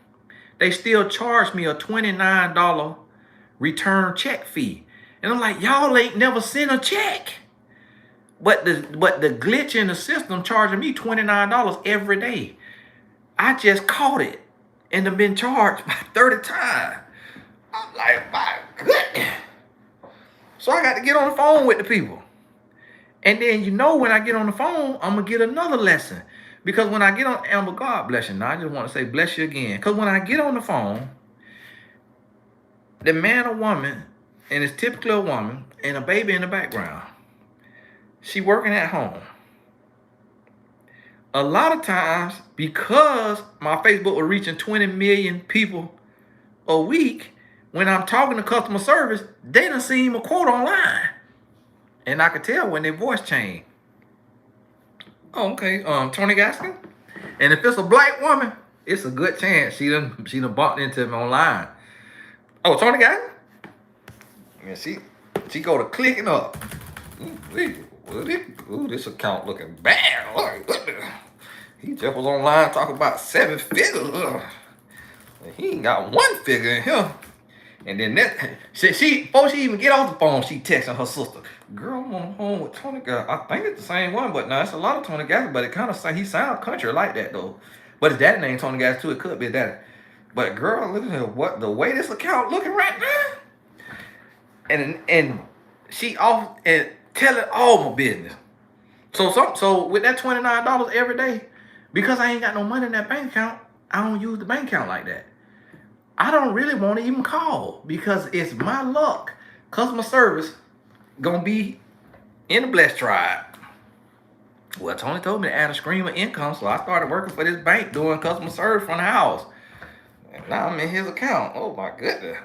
they still charged me a $29 return check fee. And I'm like, y'all ain't never sent a check. But the glitch in the system charging me $29 every day. I just caught it and have been charged by 30 times. I'm like, my goodness. So I got to get on the phone with the people. And then, when I get on the phone, I'm going to get another lesson. Because when I get on, Amber, God bless you. Now, I just want to say bless you again. Because when I get on the phone, the man or woman, and it's typically a woman, and a baby in the background, she working at home. A lot of times, because my Facebook was reaching 20 million people a week, when I'm talking to customer service, they done seen a quote online. And I could tell when their voice changed. Oh, okay, Tony Gaskin. And if it's a black woman, it's a good chance she done bumped into him online. Oh, Tony got it? And she go to clicking up. Ooh, this account looking bad. He just was online talking about 7 figures. He ain't got 1 figure in here. And then before she even get off the phone, she texting her sister, girl, I'm on the phone with Tony Gas. I think it's the same one, but no, it's a lot of Tony Gas, but it kind of he sound country like that though. But his daddy name Tony Gas too, it could be daddy. But girl, look at what the way this account looking right now. And she off and telling all my business. So with that $29 every day, because I ain't got no money in that bank account, I don't use the bank account like that. I don't really want to even call because it's my luck. Customer service gonna be in the blessed tribe. Well, Tony told me to add a stream of income, so I started working for this bank doing customer service from the house. And now I'm in his account. Oh my goodness.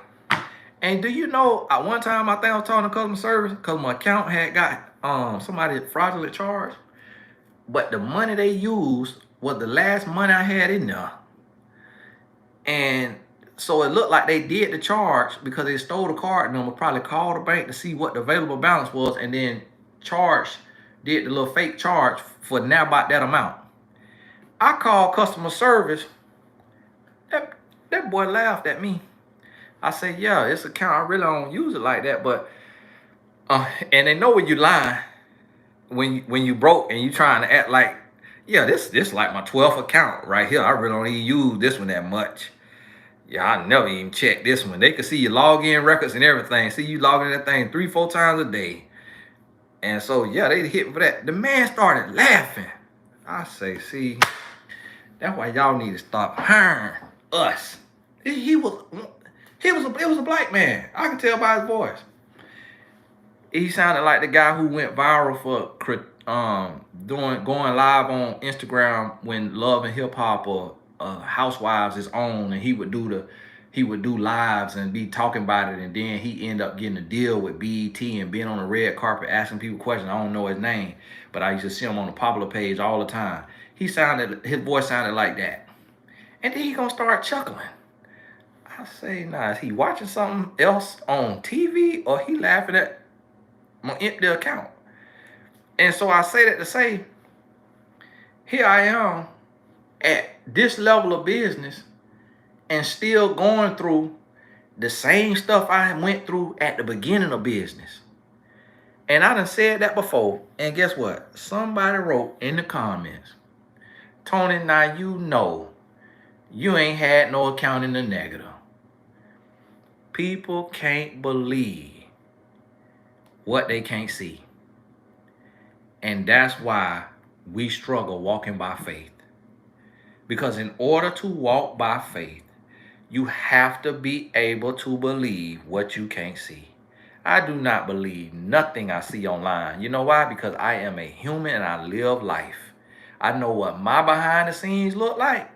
And do you know, at one time I think I was talking to customer service because my account had got somebody fraudulent charged, but the money they used was the last money I had in there. And so it looked like they did the charge because they stole the card number, probably called the bank to see what the available balance was, and then did the little fake charge for now about that amount. I called customer service. That boy laughed at me. I said, yeah, this account, I really don't use it like that, but and they know when you lying, when you broke and you trying to act like, yeah, this like my 12th account right here. I really don't even use this one that much. Yeah, I never even checked this one. They could see your login records and everything. See you logging that thing 3-4 times a day. And so, yeah, they hit me for that. The man started laughing. I say, see, that's why y'all need to stop hiring us. It was a black man. I can tell by his voice. He sounded like the guy who went viral for going live on Instagram when Love and Hip Hop or Housewives is on, and he would do lives and be talking about it, and then he ended up getting a deal with BET and being on the red carpet asking people questions. I don't know his name, but I used to see him on the popular page all the time. His voice sounded like that. And then he gonna start chuckling. I say, nah, is he watching something else on TV or he laughing at my empty account? And so I say that to say, here I am at this level of business and still going through the same stuff I went through at the beginning of business. And I done said that before. And guess what? Somebody wrote in the comments, Tony, now you know you ain't had no account in the negative. People can't believe what they can't see. And that's why we struggle walking by faith. Because in order to walk by faith, you have to be able to believe what you can't see. I do not believe nothing I see online. You know why? Because I am a human and I live life. I know what my behind the scenes look like.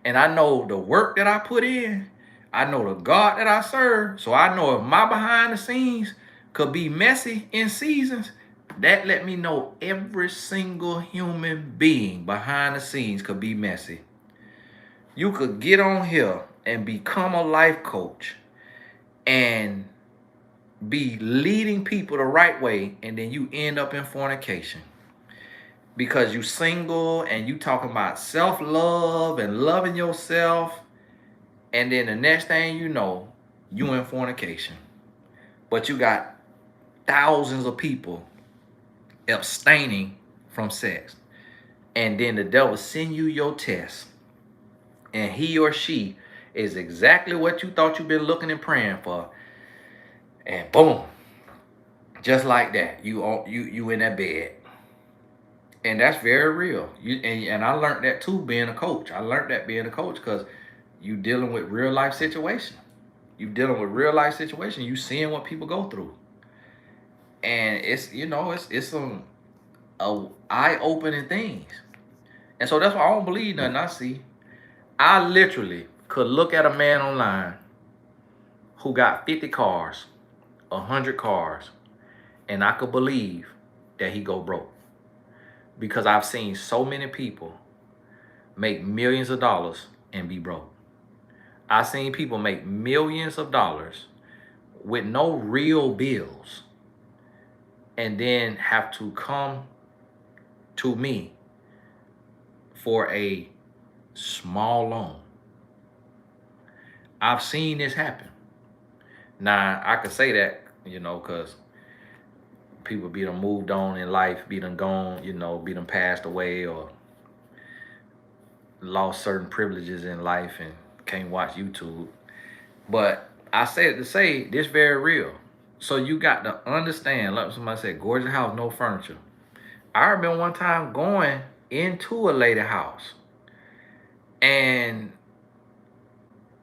And I know the work that I put in. I know the God that I serve. So I know if my behind the scenes could be messy in seasons, that let me know every single human being behind the scenes could be messy. You could get on here and become a life coach and be leading people the right way, and then you end up in fornication because you single and you talking about self-love and loving yourself, and then the next thing you know, you in fornication. But you got thousands of people abstaining from sex, and then the devil send you your test, and he or she is exactly what you thought you've been looking and praying for, and boom, just like that, you in that bed. And that's very real. And I learned that too being a coach. I learned that being a coach because you dealing with real life situation. You dealing with real life situation. You seeing what people go through, and it's some eye-opening things. And so that's why I don't believe nothing I see. I literally could look at a man online who got 50 cars, 100 cars, and I could believe that he go broke. Because I've seen so many people make millions of dollars and be broke. I seen people make millions of dollars with no real bills and then have to come to me for a small loan. I've seen this happen. Now, I could say that, because people be done moved on in life, be done gone, be done passed away or lost certain privileges in life and can't watch YouTube. But I say it to say this very real. So you got to understand, like somebody said, gorgeous house, no furniture. I remember one time going into a lady house and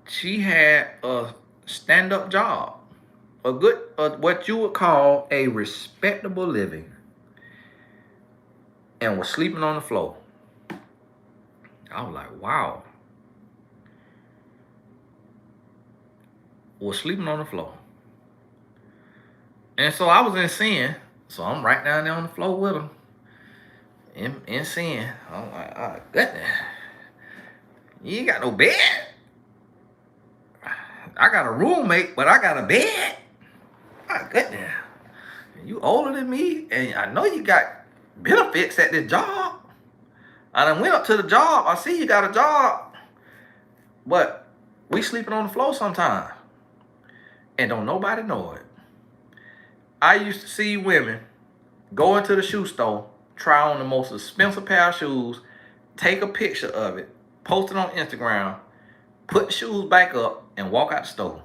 she had a stand-up job, a good, what you would call a respectable living, and was sleeping on the floor. I was like, wow. Was sleeping on the floor. And so I was in sin. So I'm right down there on the floor with him. In sin. I'm like, oh, goodness. You ain't got no bed. I got a roommate, but I got a bed. My goodness. You older than me, and I know you got benefits at this job. I done went up to the job. I see you got a job. But we sleeping on the floor sometimes. And don't nobody know it. I used to see women go into the shoe store, try on the most expensive pair of shoes, take a picture of it, post it on Instagram, put the shoes back up, and walk out the store.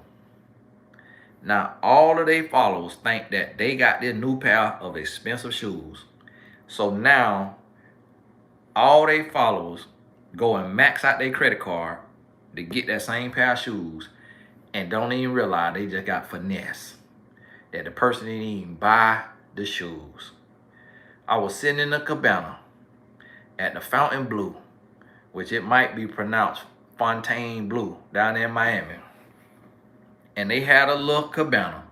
Now, all of their followers think that they got their new pair of expensive shoes. So now, all their followers go and max out their credit card to get that same pair of shoes and don't even realize they just got finesse. That the person didn't even buy the shoes. I was sitting in the cabana at the Fontainebleau, which it might be pronounced Fontainebleau, down there in Miami. And they had a little cabana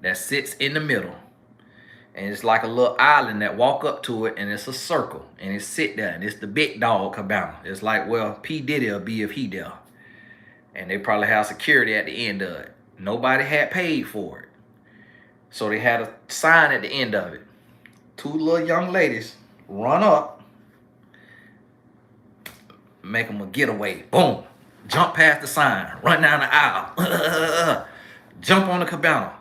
that sits in the middle. And it's like a little island that walk up to it, and it's a circle. And it sit there, and it's the big dog cabana. It's like, well, P. Diddy will be if he there. And they probably have security at the end of it. Nobody had paid for it. So they had a sign at the end of it. Two little young ladies run up, make them a getaway. Boom. Jump past the sign. Run down the aisle. Jump on the cabana.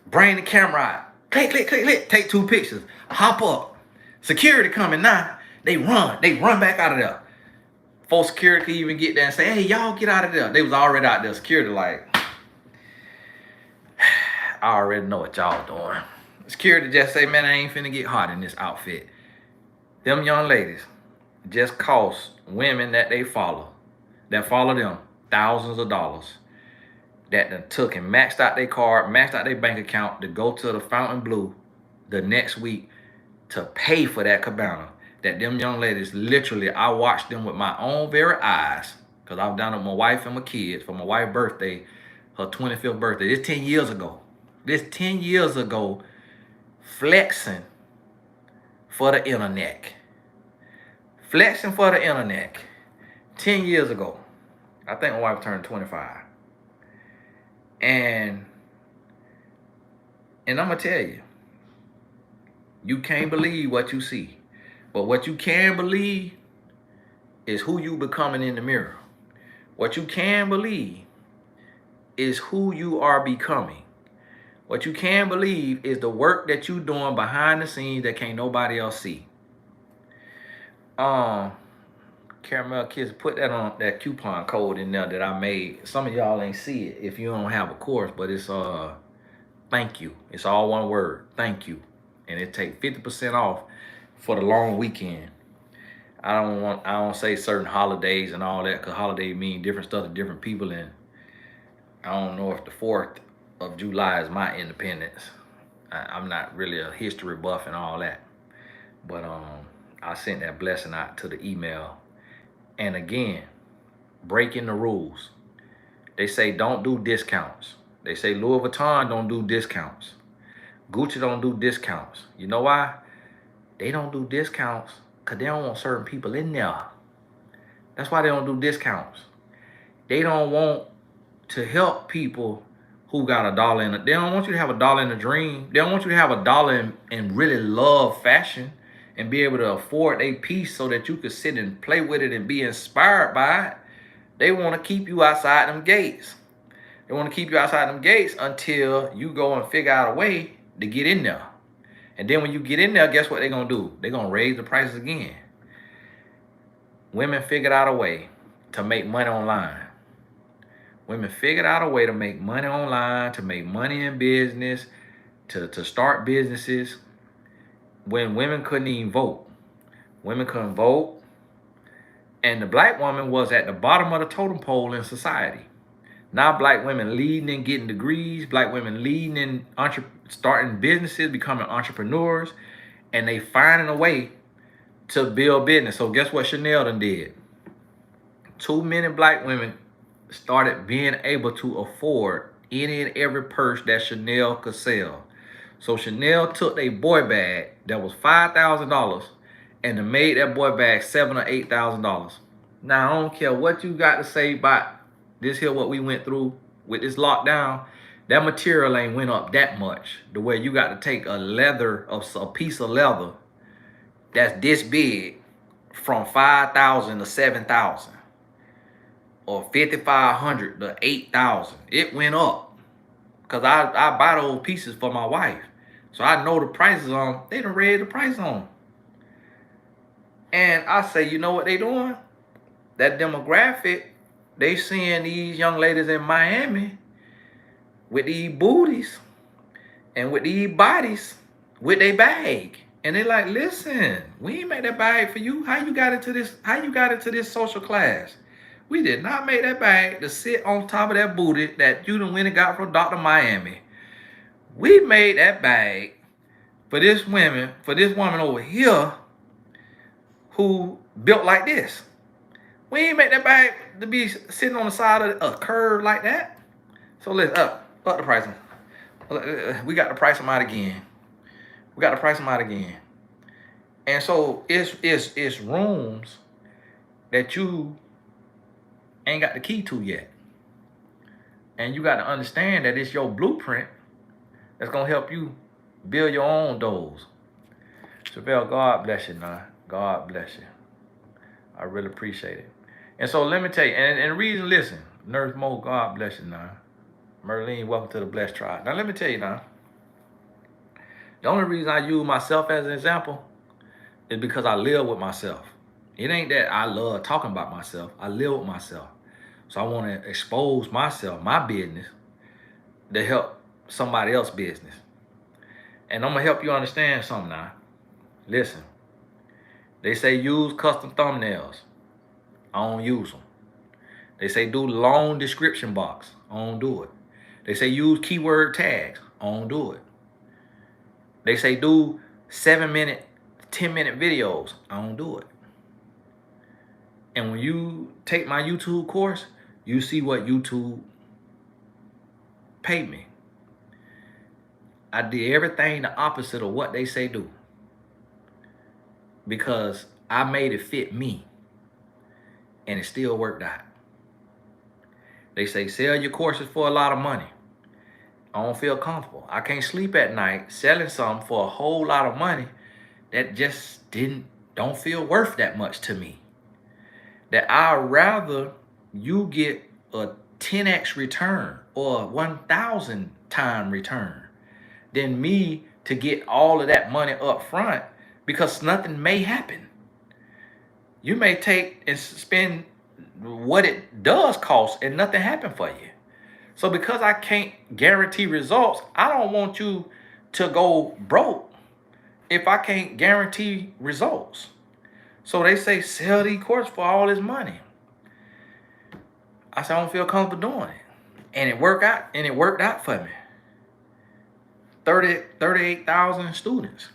Bring the camera out. Click, click, click, click. Take 2 pictures. Hop up. Security coming now. They run. They run back out of there. Before security could even get there and say, hey, y'all get out of there. They was already out there. Security like, I already know what y'all doing. Security just say, man, I ain't finna get hot in this outfit. Them young ladies just cost women that they follow, that follow them, thousands of dollars. That done took and maxed out their card, maxed out their bank account to go to the Fontainebleau the next week to pay for that cabana. That them young ladies, literally, I watched them with my own very eyes, because I was down with my wife and my kids for my wife's birthday, her 25th birthday. This 10 years ago. This 10 years ago, flexing for the internet. Flexing for the internet. 10 years ago. I think my wife turned 25. And I'm going to tell you, you can't believe what you see. But what you can believe is who you becoming in the mirror. What you can believe is who you are becoming. What you can believe is the work that you doing behind the scenes that can't nobody else see. Caramel Kids, put that on that coupon code in there that I made. Some of y'all ain't see it if you don't have a course, but it's thank you. It's all one word, thank you. And it take 50% off for the long weekend. I don't say certain holidays and all that, because holiday mean different stuff to different people, and I don't know if the 4th of July is my independence. I'm not really a history buff and all that. But I sent that blessing out to the email. And again, breaking the rules. They say don't do discounts. They say Louis Vuitton don't do discounts. Gucci don't do discounts. You know why? They don't do discounts because they don't want certain people in there. That's why they don't do discounts. they don't want to help people who got a dollar in it. They don't want you to have a dollar in a dream. They don't want you to have a dollar and really love fashion and be able to afford a piece so that you could sit and play with it and be inspired by it. They want to keep you outside them gates. They want to keep you outside them gates until you go and figure out a way to get in there. And then when you get in there, guess what they're going to do? They're going to raise the prices again. Women figured out a way to make money online. Women figured out a way to make money online, to make money in business, to start businesses when women couldn't even vote. Women couldn't vote. And the black woman was at the bottom of the totem pole in society. Now black women leading and getting degrees, black women leading in starting businesses, becoming entrepreneurs, and they finding a way to build business. So guess what Chanel done did? Too many black women started being able to afford any and every purse that Chanel could sell. So Chanel took a boy bag that was $5,000 and made that boy bag $7,000 or $8,000. Now I don't care what you got to say about this here, what we went through with this lockdown. That material ain't went up that much. The way you got to take a piece of leather that's this big from 5,000 to 7,000. Or 5,500 to 8,000. It went up. Because I buy those pieces for my wife. So I know the prices on. They done raised the price on. And I say, you know what they doing? That demographic, they seeing these young ladies in Miami with these booties and with these bodies with their bag. And they like, listen, we ain't made that bag for you. How you got into this social class? We did not make that bag to sit on top of that booty that you done went and got from Dr. Miami. We made that bag for this woman over here who built like this. We ain't make that bag to be sitting on the side of a curve like that. So let's up the price. We got to price them out again. And so it's rooms that you ain't got the key to yet. And you got to understand that it's your blueprint that's going to help you build your own doors. Chevelle, God bless you, man. God bless you. I really appreciate it. And so let me tell you, and the reason, listen, Nurse Mo, God bless you, now. Merlene, welcome to the Blessed Tribe. Now let me tell you now, the only reason I use myself as an example is because I live with myself. It ain't that I love talking about myself. I live with myself. So I want to expose myself, my business, to help somebody else's business. And I'm going to help you understand something now. Listen, they say use custom thumbnails. I don't use them. They say do long description box. I don't do it. They say use keyword tags. I don't do it. They say do 7-minute, 10-minute videos. I don't do it. And when you take my YouTube course, you see what YouTube paid me. I did everything the opposite of what they say do. Because I made it fit me. And it still worked out. They say sell your courses for a lot of money. I don't feel comfortable. I can't sleep at night selling something for a whole lot of money that just don't feel worth that much to me. That I'd rather you get a 10x return or a 1,000 time return than me to get all of that money up front, because nothing may happen. You may take and spend what it does cost and nothing happen for you. So because I can't guarantee results, I don't want you to go broke if I can't guarantee results. So they say sell these courses for all this money. I said I don't feel comfortable doing it. And it worked out for me. 38,000 students.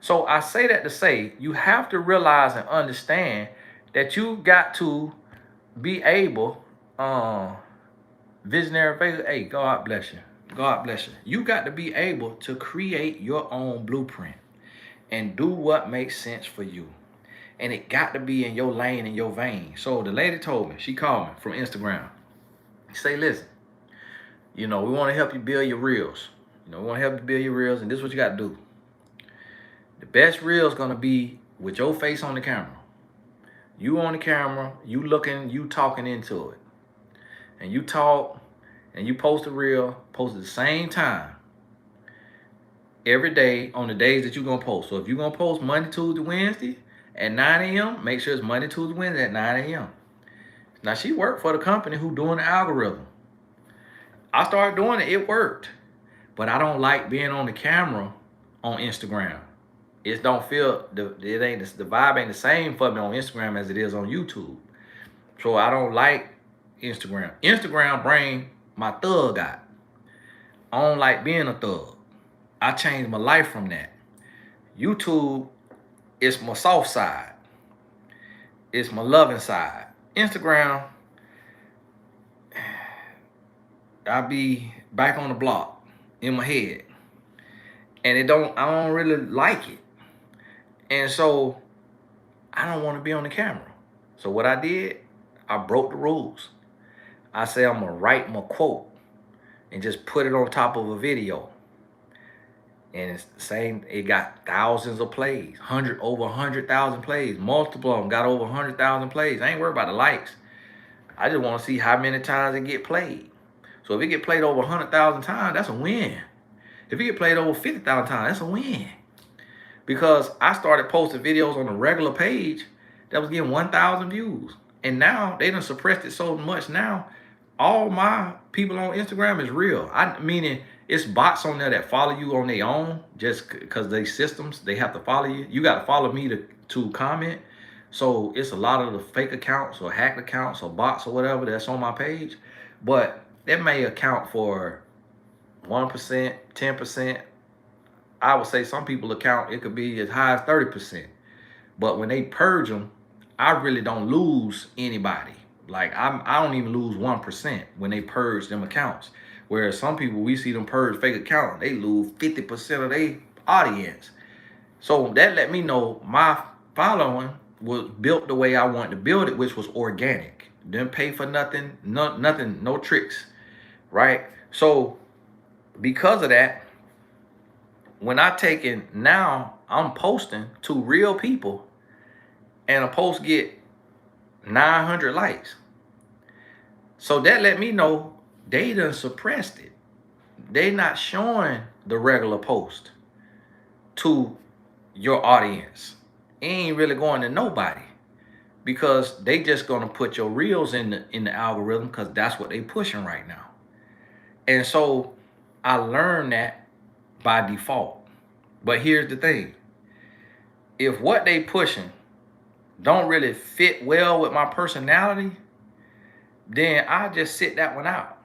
So I say that to say you have to realize and understand that you got to be able, visionary faith, hey, God bless you. God bless you. You got to be able to create your own blueprint and do what makes sense for you. And it got to be in your lane and your vein. So the lady told me, she called me from Instagram. Say, listen, we want to help you build your reels. We want to help you build your reels, and this is what you got to do. The best reel is going to be with your face on the camera. You on the camera, you looking, you talking into it. And you talk, and you post a reel, post at the same time every day on the days that you're going to post. So if you're going to post Monday, Tuesday, Wednesday at 9 a.m., make sure it's Monday, Tuesday, Wednesday at 9 a.m. Now, she worked for the company who doing the algorithm. I started doing it, it worked. But I don't like being on the camera on Instagram. It don't feel, the vibe ain't the same for me on Instagram as it is on YouTube. So I don't like Instagram. Instagram bring my thug out. I don't like being a thug. I changed my life from that. YouTube is my soft side. It's my loving side. Instagram, I be back on the block in my head. And I don't really like it. And so I don't want to be on the camera. So what I did, I broke the rules. I say I'm gonna write my quote and just put it on top of a video. And it's the same, it got thousands of plays, over 100,000 plays. Multiple of them got over 100,000 plays. I ain't worried about the likes. I just want to see how many times it get played. So if it get played over 100,000 times, that's a win. If it get played over 50,000 times, that's a win. Because I started posting videos on a regular page that was getting 1,000 views. And now they done suppressed it so much now, all my people on Instagram is real. Meaning it's bots on there that follow you on their own just because they systems, they have to follow you. You got to follow me to comment. So it's a lot of the fake accounts or hacked accounts or bots or whatever that's on my page. But that may account for 1%, 10%. I would say some people account, it could be as high as 30%. But when they purge them, I really don't lose anybody. Like I don't even lose 1% when they purge them accounts. Whereas some people, we see them purge fake accounts, they lose 50% of their audience. So that let me know my following was built the way I wanted to build it, which was organic. Didn't pay for nothing, no tricks, right? So because of that, when I take it now, I'm posting to real people and a post get 900 likes. So that let me know they done suppressed it. They not showing the regular post to your audience. It ain't really going to nobody because they just gonna put your reels in the algorithm because that's what they pushing right now. And so I learned that by default. But here's the thing. If what they pushing don't really fit well with my personality, then I just sit that one out.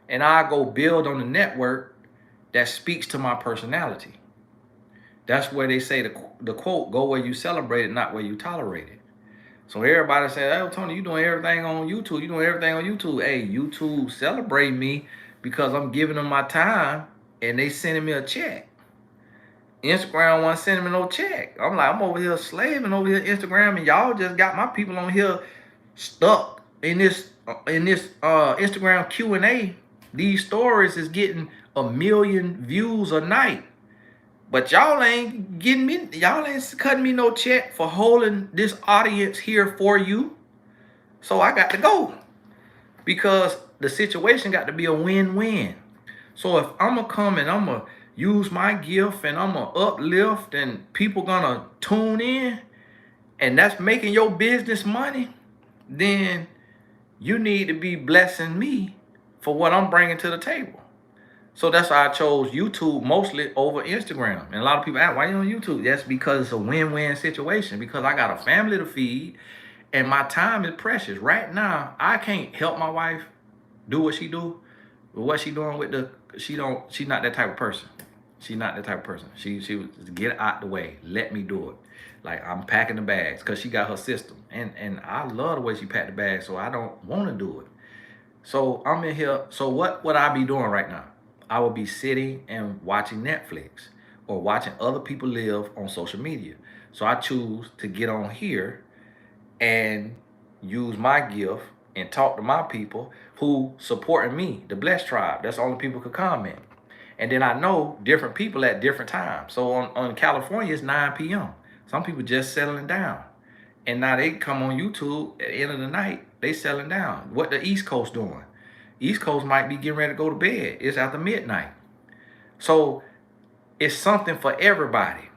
And I go build on the network that speaks to my personality. That's where they say the quote, go where you celebrate it, not where you tolerate it. So everybody said, oh, Tony, you doing everything on YouTube. You doing everything on YouTube. Hey, YouTube celebrate me because I'm giving them my time and they sending me a check. Instagram wasn't sending me no check. I'm like, I'm over here slaving over here Instagram, and y'all just got my people on here stuck in this Instagram Q&A. These stories is getting 1 million views a night. But y'all ain't cutting me no check for holding this audience here for you. So I got to go. Because the situation got to be a win-win. So if I'm going to come and I'm going to use my gift and I'm going to uplift and people going to tune in and that's making your business money, then you need to be blessing me for what I'm bringing to the table. So that's why I chose YouTube mostly over Instagram. And a lot of people ask, why you on YouTube? That's because it's a win-win situation. Because I got a family to feed and my time is precious. Right now, I can't help my wife do what she do. But what she doing with she's not that type of person. She's not that type of person. She was get out the way. Let me do it. Like I'm packing the bags because she got her system. And I love the way she packed the bags, so I don't want to do it. So I'm in here. So what would I be doing right now? I would be sitting and watching Netflix or watching other people live on social media. So I choose to get on here and use my gift and talk to my people who supporting me, the Blessed Tribe. That's the only people could comment. And then I know different people at different times. So on California, it's 9 p.m. Some people just settling down. And now they come on YouTube at the end of the night, they settling down. What the East Coast doing? East Coast might be getting ready to go to bed. It's after midnight. So it's something for everybody.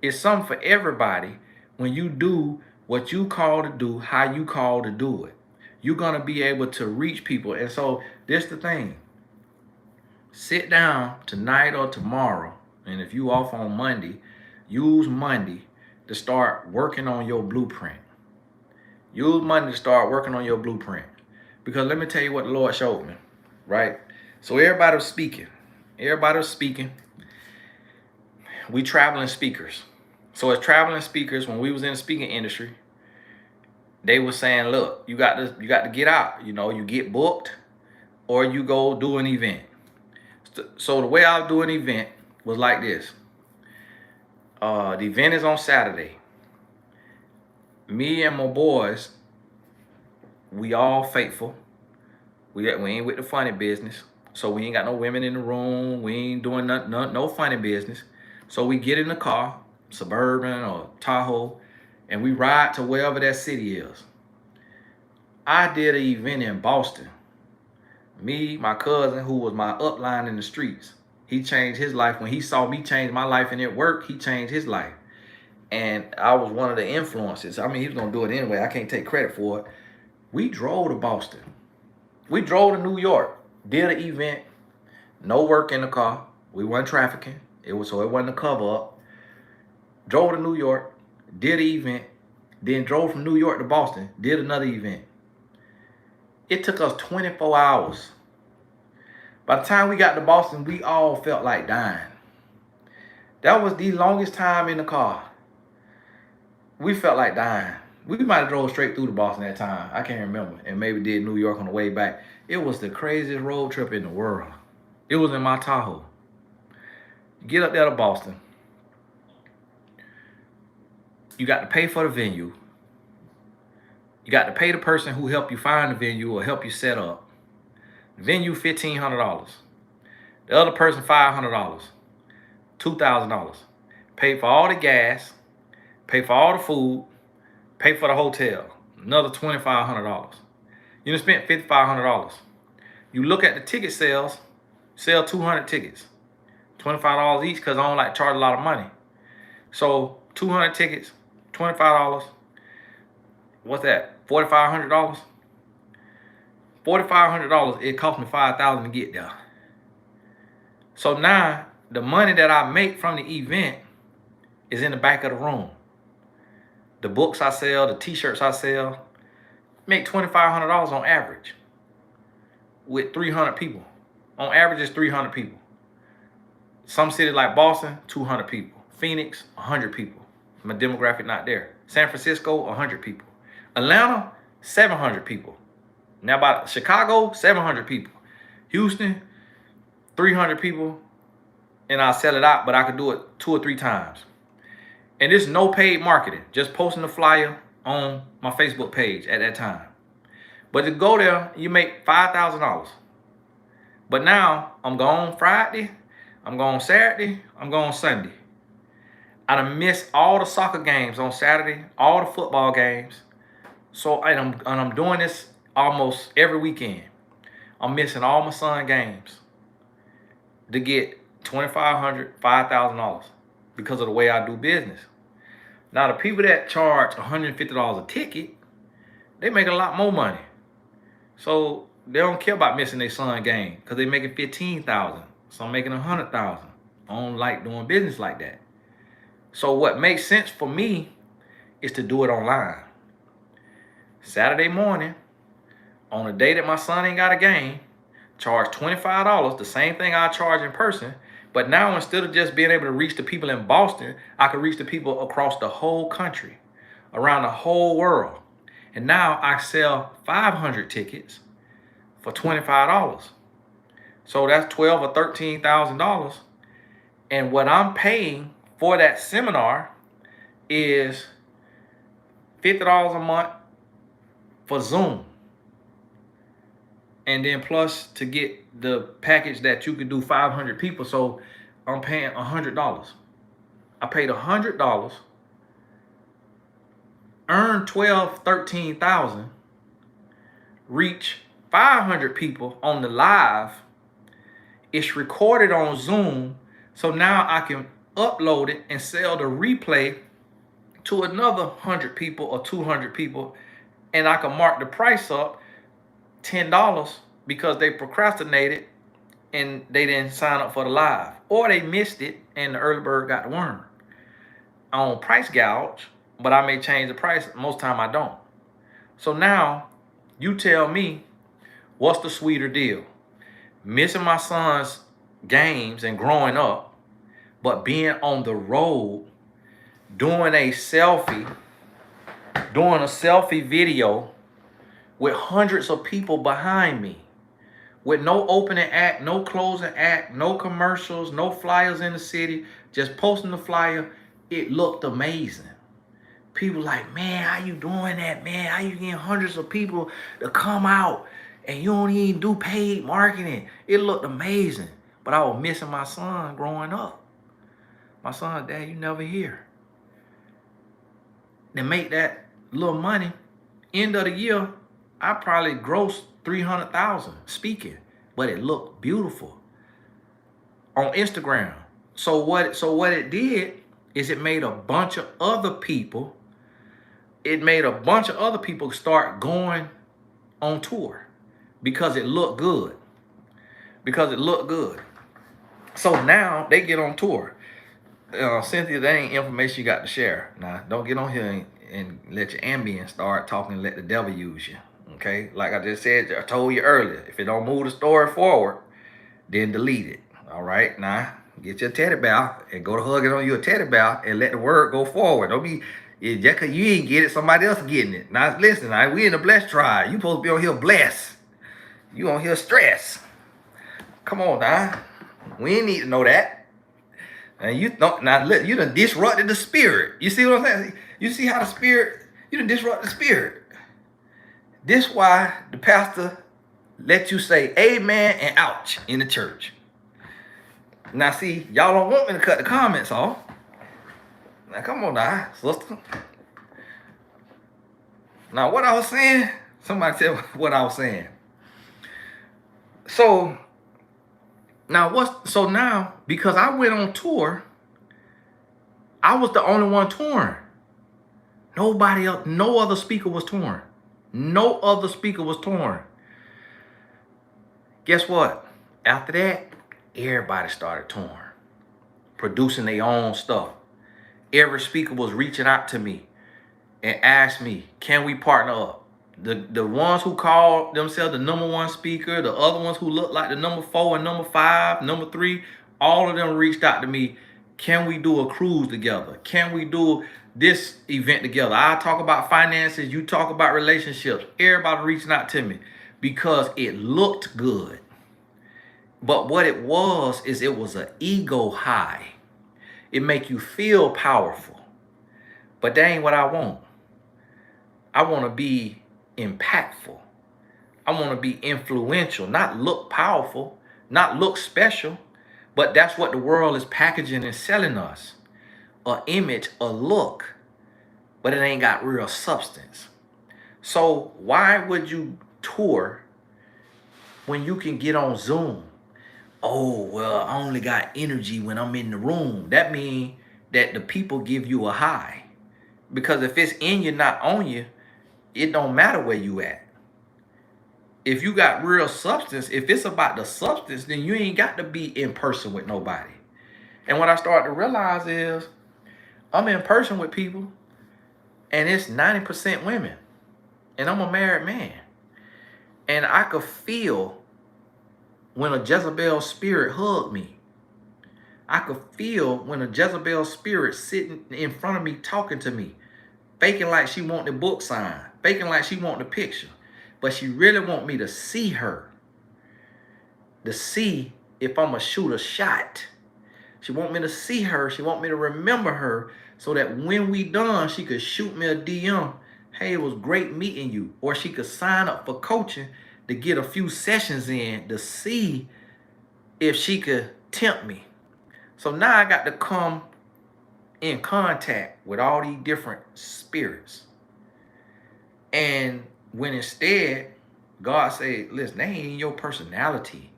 It's something for everybody when you do what you call to do, how you call to do it. You're going to be able to reach people. And so this the thing. Sit down tonight or tomorrow, and if you off on Monday, use Monday to start working on your blueprint. Use Monday to start working on your blueprint. Because let me tell you what the Lord showed me, right? So everybody was speaking. Everybody was speaking. We traveling speakers. So as traveling speakers, when we was in the speaking industry, they were saying, look, you got to get out. You know, you get booked or you go do an event. So the way I'll do an event was like this. The event is on Saturday. Me and my boys, we all faithful. We ain't with the funny business. So we ain't got no women in the room. We ain't doing no funny business. So we get in the car, Suburban or Tahoe, and we ride to wherever that city is. I did an event in Boston. Me, my cousin, who was my upline in the streets, he changed his life. When he saw me change my life and it worked, he changed his life. And I was one of the influences. I mean, he was going to do it anyway. I can't take credit for it. We drove to Boston. We drove to New York, did an event, no work in the car. We weren't trafficking. So it wasn't a cover up. Drove to New York, did an event, then drove from New York to Boston, did another event. It took us 24 hours. By the time we got to Boston, we all felt like dying. That was the longest time in the car. We felt like dying. We might have drove straight through to Boston that time. I can't remember. And maybe did New York on the way back. It was the craziest road trip in the world. It was in my Tahoe. Get up there to Boston. You got to pay for the venue. You got to pay the person who helped you find the venue or help you set up. Venue, $1,500. The other person, $500. $2,000. Pay for all the gas. Pay for all the food. Pay for the hotel. Another $2,500. You done spent $5,500. You look at the ticket sales. Sell 200 tickets. $25 each because I don't like charge a lot of money. So 200 tickets, $25. What's that? $4,500? $4,500, it cost me $5,000 to get there. So now the money that I make from the event is in the back of the room. The books I sell, the t-shirts I sell, make $2,500 on average with 300 people. On average, it's 300 people. Some cities like Boston, 200 people. Phoenix, 100 people. My demographic not there. San Francisco, 100 people. Atlanta, 700 people. Now about Chicago, 700 people. Houston, 300 people. And I'll sell it out, but I could do it 2 or 3 times. And there's no paid marketing. Just posting the flyer on my Facebook page at that time. But to go there, you make $5,000. But now I'm gone Friday, I'm gone Saturday, I'm gone Sunday. I done missed all the soccer games on Saturday, all the football games. So I'm doing this almost every weekend. I'm missing all my son games to get $2,500, $5,000 because of the way I do business. Now the people that charge $150 a ticket, they make a lot more money. So they don't care about missing their son game because they making $15,000. So I'm making $100,000. I don't like doing business like that. So what makes sense for me is to do it online. Saturday morning, on a day that my son ain't got a game, charge $25, the same thing I charge in person. But now instead of just being able to reach the people in Boston, I can reach the people across the whole country, around the whole world. And now I sell 500 tickets for $25. So that's $12,000 or $13,000. And what I'm paying for that seminar is $50 a month for Zoom. And then plus to get the package that you could do 500 people. So I'm paying $100. I paid $100, earn 12, 13,000, reach 500 people on the live. It's recorded on Zoom. So now I can upload it and sell the replay to another 100 people or 200 people. And I can mark the price up $10 because they procrastinated and they didn't sign up for the live, or they missed it and the early bird got the worm. I don't price gouge, but I may change the price. Most time I don't. So now you tell me, what's the sweeter deal? Missing my son's games and growing up, but being on the road, doing a selfie video with hundreds of people behind me, with no opening act, no closing act, no commercials, no flyers in the city, just posting the flyer. It looked amazing. People like, man, how you doing that, man? How you getting hundreds of people to come out and you don't even do paid marketing? It looked amazing. But I was missing my son growing up. My son, Dad, you never here. To make that little money, end of the year, I probably grossed 300,000 speaking, but it looked beautiful on Instagram. So what it did is it made a bunch of other people. It made a bunch of other people start going on tour because it looked good. So now they get on tour. Cynthia, that ain't information you got to share. Now, don't get on here and let your ambient start talking and let the devil use you. Okay? Like I just said, I told you earlier, if it don't move the story forward, then delete it. All right? Now, get your teddy bear and go to hugging on your teddy bear and let the word go forward. Don't be, just because you ain't get it, somebody else getting it. Now, listen, we in the blessed tribe. You supposed to be on here blessed. You on here stressed. Come on now. We ain't need to know that. And you don't, now look, you done disrupted the spirit. You see what I'm saying? You see how the spirit, you done disrupted the spirit. This why the pastor let you say amen and ouch in the church. Now see, y'all don't want me to cut the comments off. Now come on now, sister. Now what I was saying, somebody said what I was saying. So now because I went on tour, I was the only one touring. Nobody else, no other speaker was touring. No other speaker was touring. Guess what? After that, everybody started touring, producing their own stuff. Every speaker was reaching out to me and asked me, can we partner up? The ones who called themselves the #1 speaker, the other ones who looked like the #4 and #5, #3, all of them reached out to me. Can we do a cruise together? Can we do this event together? I talk about finances, you talk about relationships. Everybody reaching out to me because it looked good. But what it was is it was an ego high. It make you feel powerful. But that ain't what I want. I want to be impactful. I want to be influential, not look powerful, not look special. But that's what the world is packaging and selling us. An image, a look, but it ain't got real substance. So why would you tour when you can get on Zoom? Oh, well, I only got energy when I'm in the room. That means that the people give you a high. Because if it's in you, not on you, it don't matter where you at. If you got real substance, if it's about the substance, then you ain't got to be in person with nobody. And what I started to realize is I'm in person with people and it's 90% women. And I'm a married man. And I could feel when a Jezebel spirit hugged me. I could feel when a Jezebel spirit sitting in front of me talking to me, faking like she want the book signed, faking like she want the picture. But she really want me to see her, to see if I'm going to shoot a shot. She want me to see her. She want me to remember her so that when we done, she could shoot me a DM. Hey, it was great meeting you. Or she could sign up for coaching to get a few sessions in to see if she could tempt me. So now I got to come in contact with all these different spirits. And when instead, God said, listen, they ain't in your personality.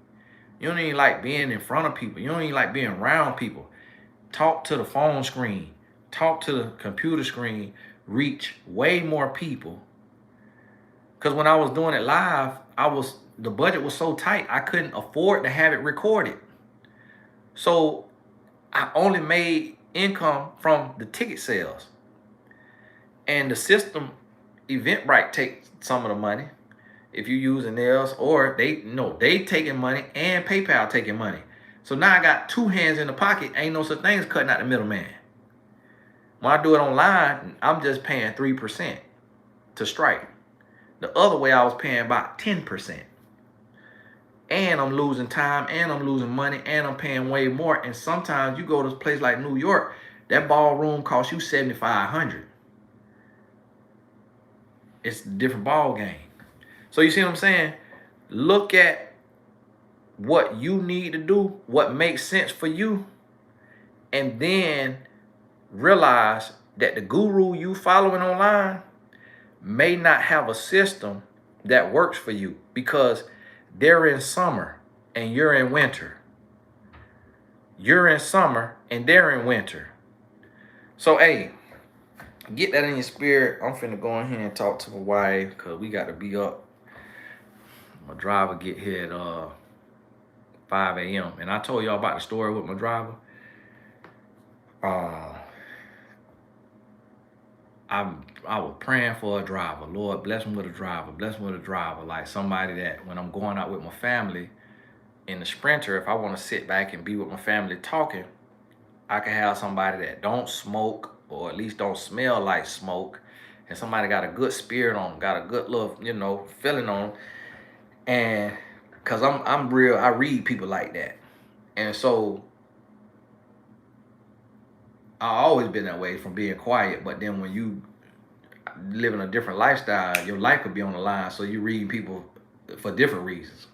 You don't even like being in front of people. You don't even like being around people. Talk to the phone screen. Talk to the computer screen. Reach way more people. Because when I was doing it live, the budget was so tight, I couldn't afford to have it recorded. So I only made income from the ticket sales. And the system, Eventbrite, takes some of the money if you using theirs, or they taking money and PayPal taking money. So now I got two hands in the pocket. Ain't no such thing as cutting out the middleman. When I do it online, I'm just paying 3% to Stripe. The other way I was paying about 10%. And I'm losing time, and I'm losing money, and I'm paying way more. And sometimes you go to a place like New York, that ballroom costs you $7,500. It's a different ball game. So you see what I'm saying? Look at what you need to do, what makes sense for you, and then realize that the guru you following online may not have a system that works for you, because they're in summer and you're in winter. You're in summer and they're in winter. So, hey, get that in your spirit. I'm finna go in here and talk to my wife, because we got to be up. My driver get here at 5 a.m. And I told y'all about the story with my driver. I was praying for a driver. Lord, bless me with a driver. Bless me with a driver. Like somebody that when I'm going out with my family in the Sprinter, if I want to sit back and be with my family talking, I can have somebody that don't smoke, or at least don't smell like smoke, and somebody got a good spirit on them, got a good little, feeling on them. And because I'm real, I read people like that. And so I've always been that way, from being quiet. But then when you live in a different lifestyle, your life could be on the line. So you read people for different reasons.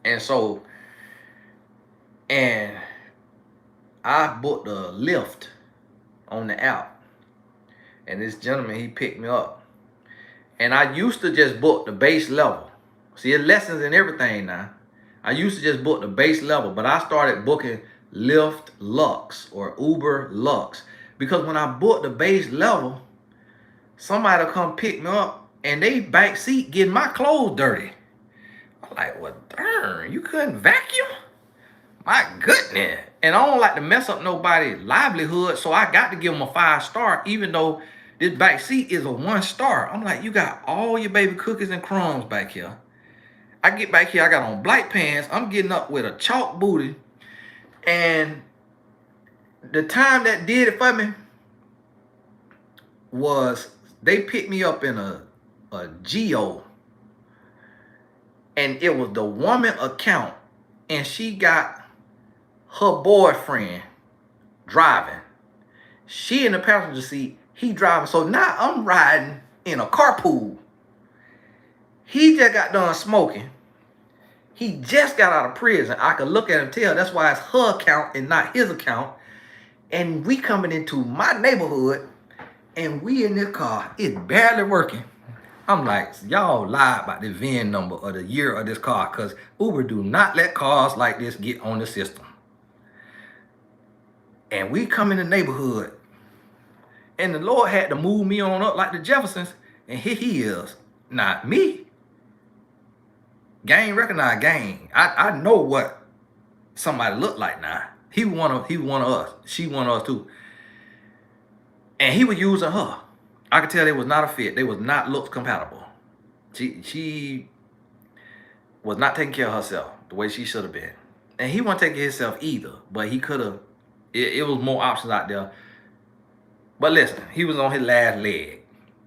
And so, and I booked a Lyft on the app. And this gentleman, he picked me up. And I used to just book the base level. See, there's lessons in everything now. I used to just book the base level, but I started booking Lyft Lux or Uber Lux, because when I booked the base level, somebody will come pick me up and they back seat getting my clothes dirty. I'm like, well, darn, you couldn't vacuum? My goodness. And I don't like to mess up nobody's livelihood, so I got to give them a 5-star, even though this back seat is a 1-star. I'm like, you got all your baby cookies and crumbs back here. I get back here, I got on black pants. I'm getting up with a chalk booty. And the time that did it for me was they picked me up in a Geo. And it was the woman account. And she got her boyfriend driving. She in the passenger seat, he driving. So now I'm riding in a carpool. He just got done smoking. He just got out of prison. I could look at him, tell that's why it's her account and not his account. And we coming into my neighborhood, and we in this car. It's barely working. I'm like, y'all lie about the VIN number or the year of this car, because Uber do not let cars like this get on the system. And we come in the neighborhood, and the Lord had to move me on up like the Jeffersons, and here he is. Not me. Gang recognize gang. I know what somebody look like now. He one of us. She one of us too. And he was using her. I could tell they was not a fit. They was not looks compatible. She was not taking care of herself the way she should have been. And he wasn't taking care of himself either. But he could have. It was more options out there. But listen, he was on his last leg.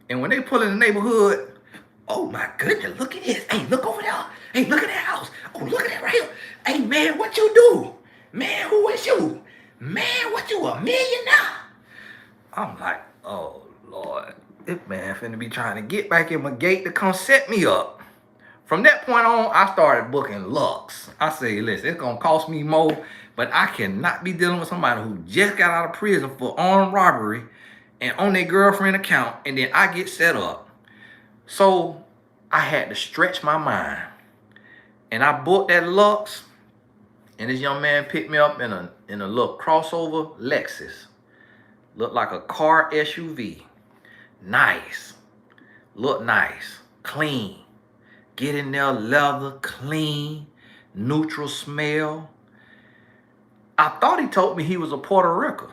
And when they pull in the neighborhood, oh my goodness, look at this. Hey, look over there. Hey, look at that house. Oh, look at that right here. Hey, man, what you do? Man, who is you? Man, what you, a millionaire? I'm like, oh, Lord. This man finna be trying to get back in my gate to come set me up From that point on, I started booking Lux. I say, listen, it's gonna cost me more, but I cannot be dealing with somebody who just got out of prison for armed robbery and on their girlfriend account, and then I get set up. So I had to stretch my mind. And I booked that Lux, and this young man picked me up in a little crossover Lexus. Looked like a car SUV. Nice. Look nice. Clean. Get in there, leather, clean, neutral smell. I thought he told me he was a Puerto Rican,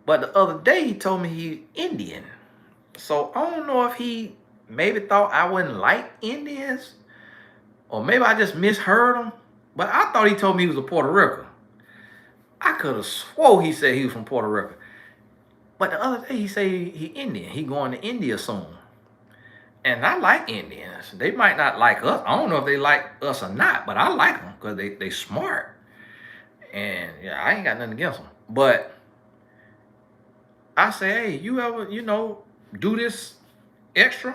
but the other day he told me he's Indian. So I don't know if he maybe thought I wouldn't like Indians, or maybe I just misheard him, but I thought he told me he was a Puerto Rican. I could have swore he said he was from Puerto Rico. But the other day he said he Indian. He going to India soon. And I like Indians. They might not like us. I don't know if they like us or not, but I like them because they smart. And yeah, I ain't got nothing against them. But I say, hey, you ever, do this extra,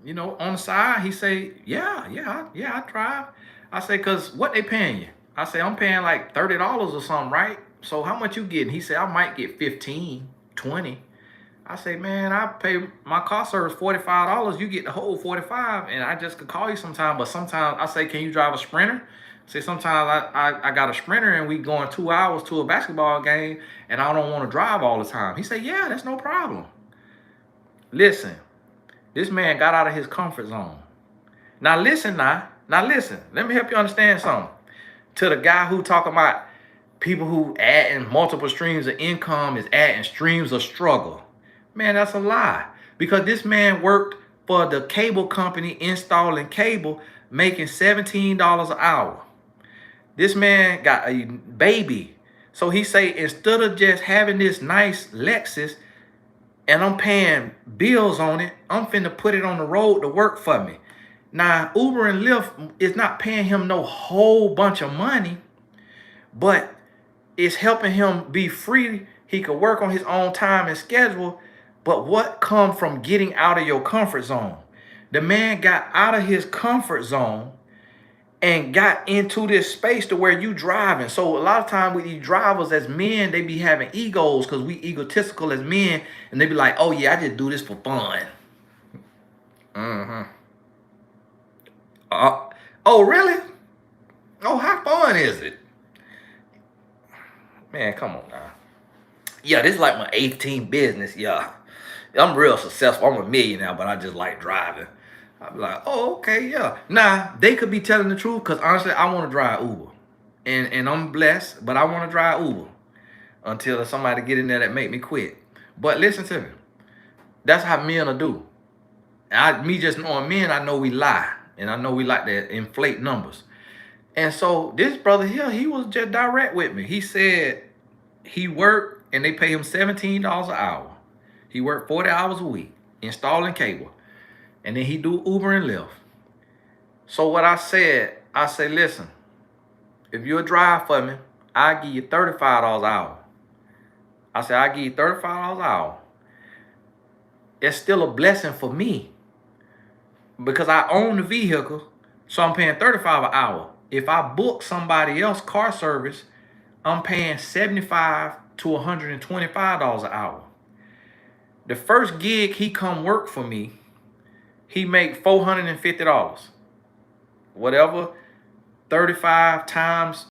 on the side? He say, yeah, I drive. I say, cause what they paying you? I say, I'm paying like $30 or something, right? So how much you getting? He said, I might get 15, 20. I say, man, I pay my car service $45. You get the whole 45, and I just could call you sometime. But sometimes I say, can you drive a Sprinter? I say, sometimes I got a Sprinter and we going 2 hours to a basketball game, and I don't want to drive all the time. He said, yeah, that's no problem. Listen, this man got out of his comfort zone. Now listen. Let me help you understand something. To the guy who talking about people who adding multiple streams of income is adding streams of struggle. Man, that's a lie. Because this man worked for the cable company installing cable, making $17 an hour. This man got a baby. So he say, instead of just having this nice Lexus and I'm paying bills on it, I'm finna put it on the road to work for me. Now, Uber and Lyft is not paying him no whole bunch of money, but it's helping him be free. He could work on his own time and schedule. But what comes from getting out of your comfort zone? The man got out of his comfort zone and got into this space to where you driving. So a lot of time with these drivers as men, they be having egos because we egotistical as men. And they be like, oh yeah, I just do this for fun. Oh, really? Oh, how fun is it? Man, come on now. Yeah, this is like my 18th business, yeah. I'm real successful. I'm a millionaire, but I just like driving. I'm like, oh, okay, yeah. Now, they could be telling the truth because honestly, I want to drive Uber. And I'm blessed, but I want to drive Uber until somebody get in there that make me quit. But listen to me. That's how men will do. Me just knowing men, I know we lie. And I know we like to inflate numbers. And so this brother here, he was just direct with me. He said he worked and they pay him $17 an hour. He worked 40 hours a week installing cable. And then he do Uber and Lyft. So what I said, listen, if you'll drive for me, I'll give you $35 an hour. I said, I'll give you $35 an hour. It's still a blessing for me because I own the vehicle, so I'm paying $35 an hour. If I book somebody else car service, I'm paying $75 to $125 an hour. The first gig he come work for me, he make $450. Whatever 35 times